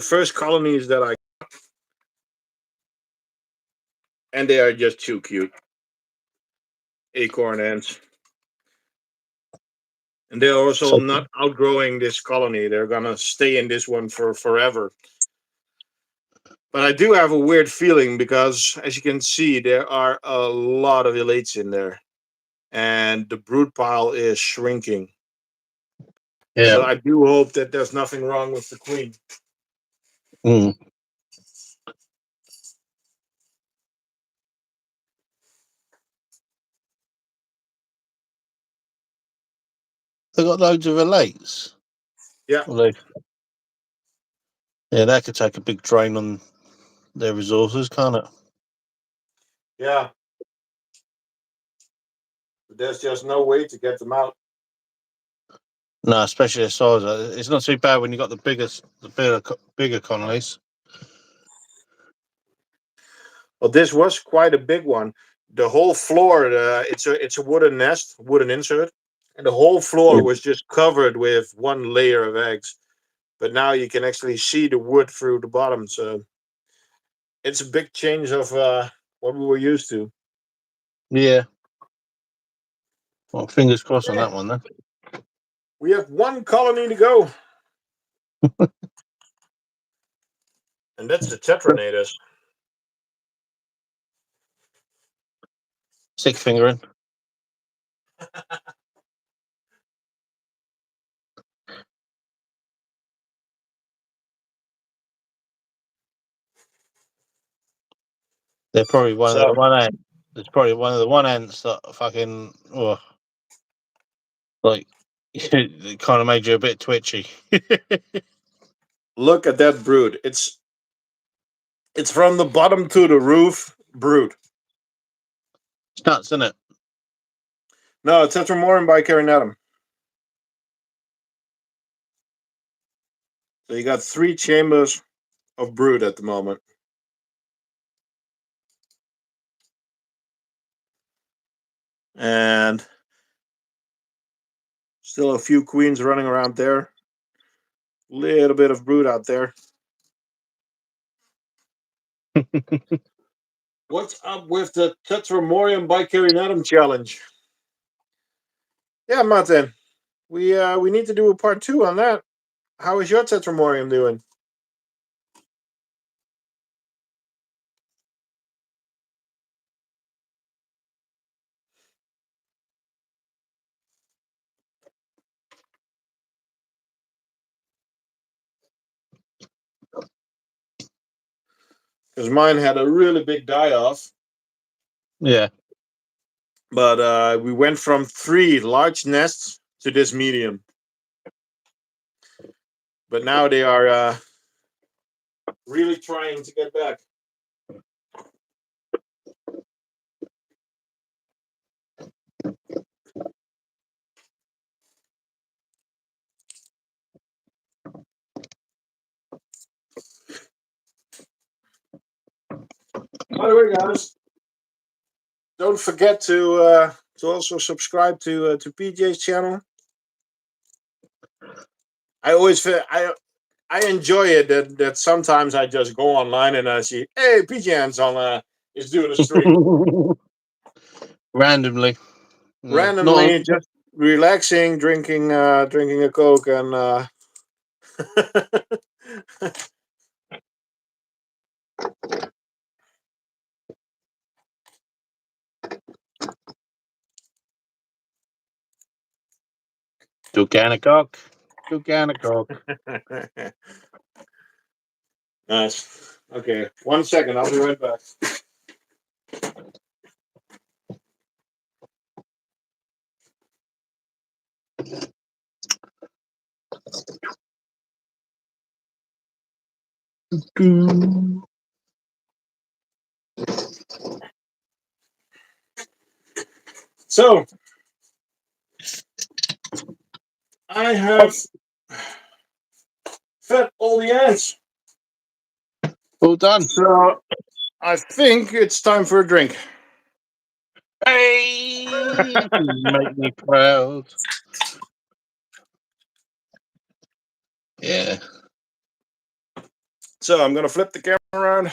first colonies that I got. And they are just too cute. Acorn ants. And they're also not outgrowing this colony. They're gonna stay in this one for forever. But I do have a weird feeling because, as you can see, there are a lot of elates in there. And the brood pile is shrinking. Yeah. But I do hope that there's nothing wrong with the queen. Mm. They got loads of elates. Yeah. Yeah, that could take a big drain on their resources, can't it? Yeah. But there's just no way to get them out. No, especially the size. It's not too bad when you got the bigger colonies. Well, this was quite a big one. The whole floor, it's a wooden nest, wooden insert, and the whole floor was just covered with one layer of eggs. But now you can actually see the wood through the bottom, so it's a big change of what we were used to. Yeah. Well, fingers crossed on that one then. We have one colony to go, and that's the Tetranatus. Stick finger in. They're probably one of the one ant. It's probably one of the one ants that fucking like it kind of made you a bit twitchy. Look at that brood. It's from the bottom to the roof brood. It's nuts, isn't it? No, it's Tetramorum bicarinatum. So you got 3 chambers of brood at the moment. And still a few queens running around there. Little bit of brood out there. What's up with the Tetramorium bicarinatum challenge? Yeah, Martin. We need to do a part 2 on that. How is your Tetramorium doing? Because mine had a really big die-off. Yeah. But we went from 3 large nests to this medium. But now they are really trying to get back. By the way, guys, don't forget to also subscribe to PJ's channel. I always feel I enjoy it that sometimes I just go online and I see, hey, PJAnts on is doing a stream Randomly. randomly, just relaxing, drinking a Coke and. Organic cock. Nice. Okay, 1 second. I'll be right back. So, I have fed all the ants. All done. So, I think it's time for a drink. Hey, make me proud. Yeah. So, I'm going to flip the camera around.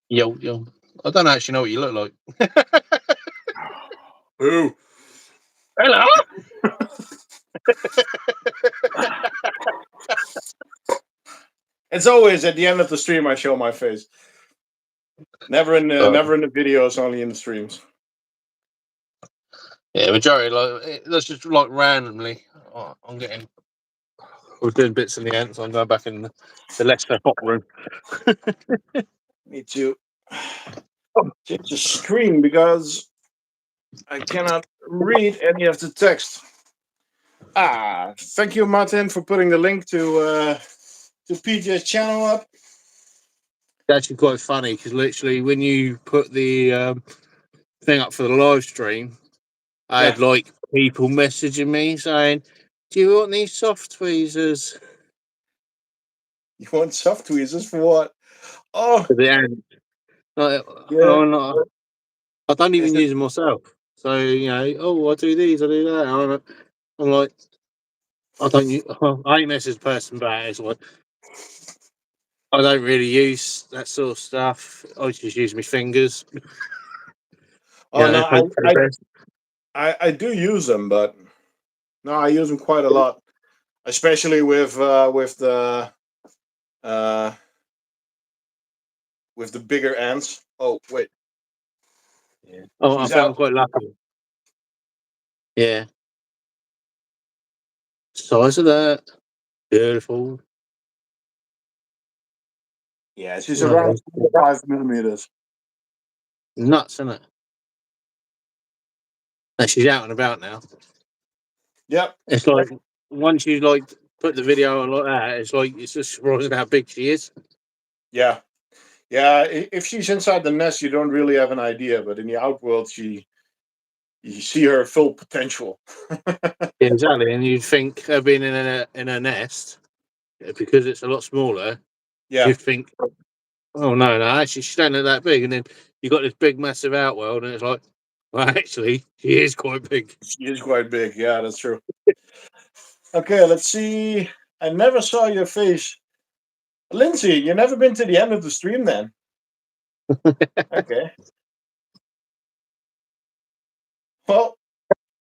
Yo. I don't actually know what you look like. Ooh. Hello. It's always at the end of the stream I show my face. Never in the videos, only in the streams. Yeah, majority that's just like randomly. Oh, we're doing bits in the ants. I'm going back in the Leicester hot room. Need to change the screen because I cannot read any of the text. Thank you, Martin, for putting the link to PJ's channel up. It's actually quite funny because literally when you put the thing up for the live stream, I had like people messaging me saying, "Do you want these soft tweezers?" You want soft tweezers for what? Oh, For the ants. Like, yeah. oh, no, I don't even Is it- use them myself. So I do these, I do that. I'm like, I don't. I ain't messaged the person back. It's like I don't really use that sort of stuff. I just use my fingers. Oh no, Hope for the best. I do use them, but no, I use them quite a lot, especially with the bigger ants. Oh wait, Yeah. Oh, I she's think I'm out. quite lucky. Yeah. Size of that. Beautiful. Yeah, she's One of around those. 5 millimeters. Nuts, isn't it? And she's out and about now. Yep. It's like once you like put the video on like that, it's just surprising how big she is. Yeah. Yeah. If she's inside the nest, you don't really have an idea, but in the outworld, you see her full potential. Yeah, exactly. And you'd think her being in a nest because it's a lot smaller. Yeah. You'd think, oh no, actually she's not that big. And then you got this big, massive outworld, and it's like, well, actually, she is quite big. She is quite big. Yeah, that's true. Okay, let's see. I never saw your face. Lindsay, you never been to the end of the stream then? Okay. Well,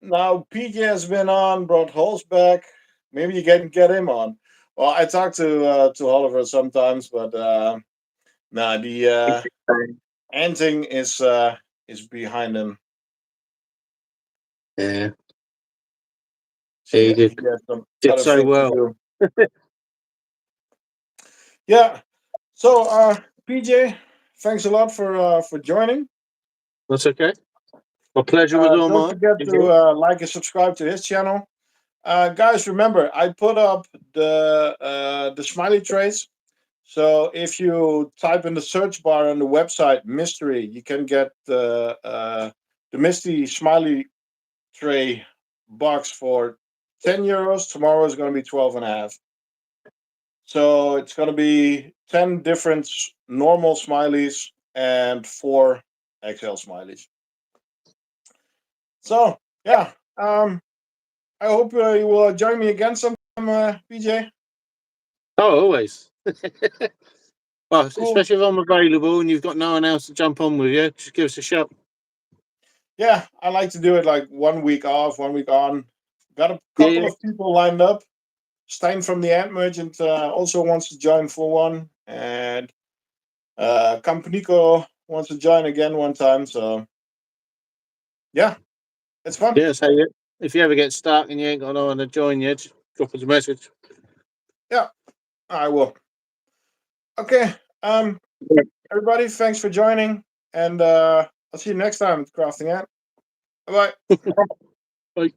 now PJ has been on, brought Halls back. Maybe you can get him on. Well, I talk to Oliver sometimes, but the anting is behind him. Yeah, He he has some did other so things well. to do. Yeah. So, PJ, thanks a lot for joining. That's okay. My pleasure was all Don't mine. forget to like and subscribe to his channel. Guys, remember, I put up the Smiley trays. So if you type in the search bar on the website mystery, you can get the mystery smiley tray box for €10. Tomorrow is going to be 12.5. So it's going to be 10 different normal smileys and 4 XL smileys. So yeah, I hope you will join me again sometime, PJ. Oh, always. Well, Cool. especially if I'm available and you've got no one else to jump on with you, just give us a shout. Yeah, I like to do it like 1 week off, 1 week on. Got a couple of people lined up. Stijn from the Ant Merchant also wants to join for one, and Nico wants to join again one time. So yeah, it's fun. Yeah, so if you ever get stuck and you ain't got no one to join you, just drop us a message. Yeah, I will. Okay, everybody, thanks for joining, and I'll see you next time at Crafting Ant. Bye bye. Bye.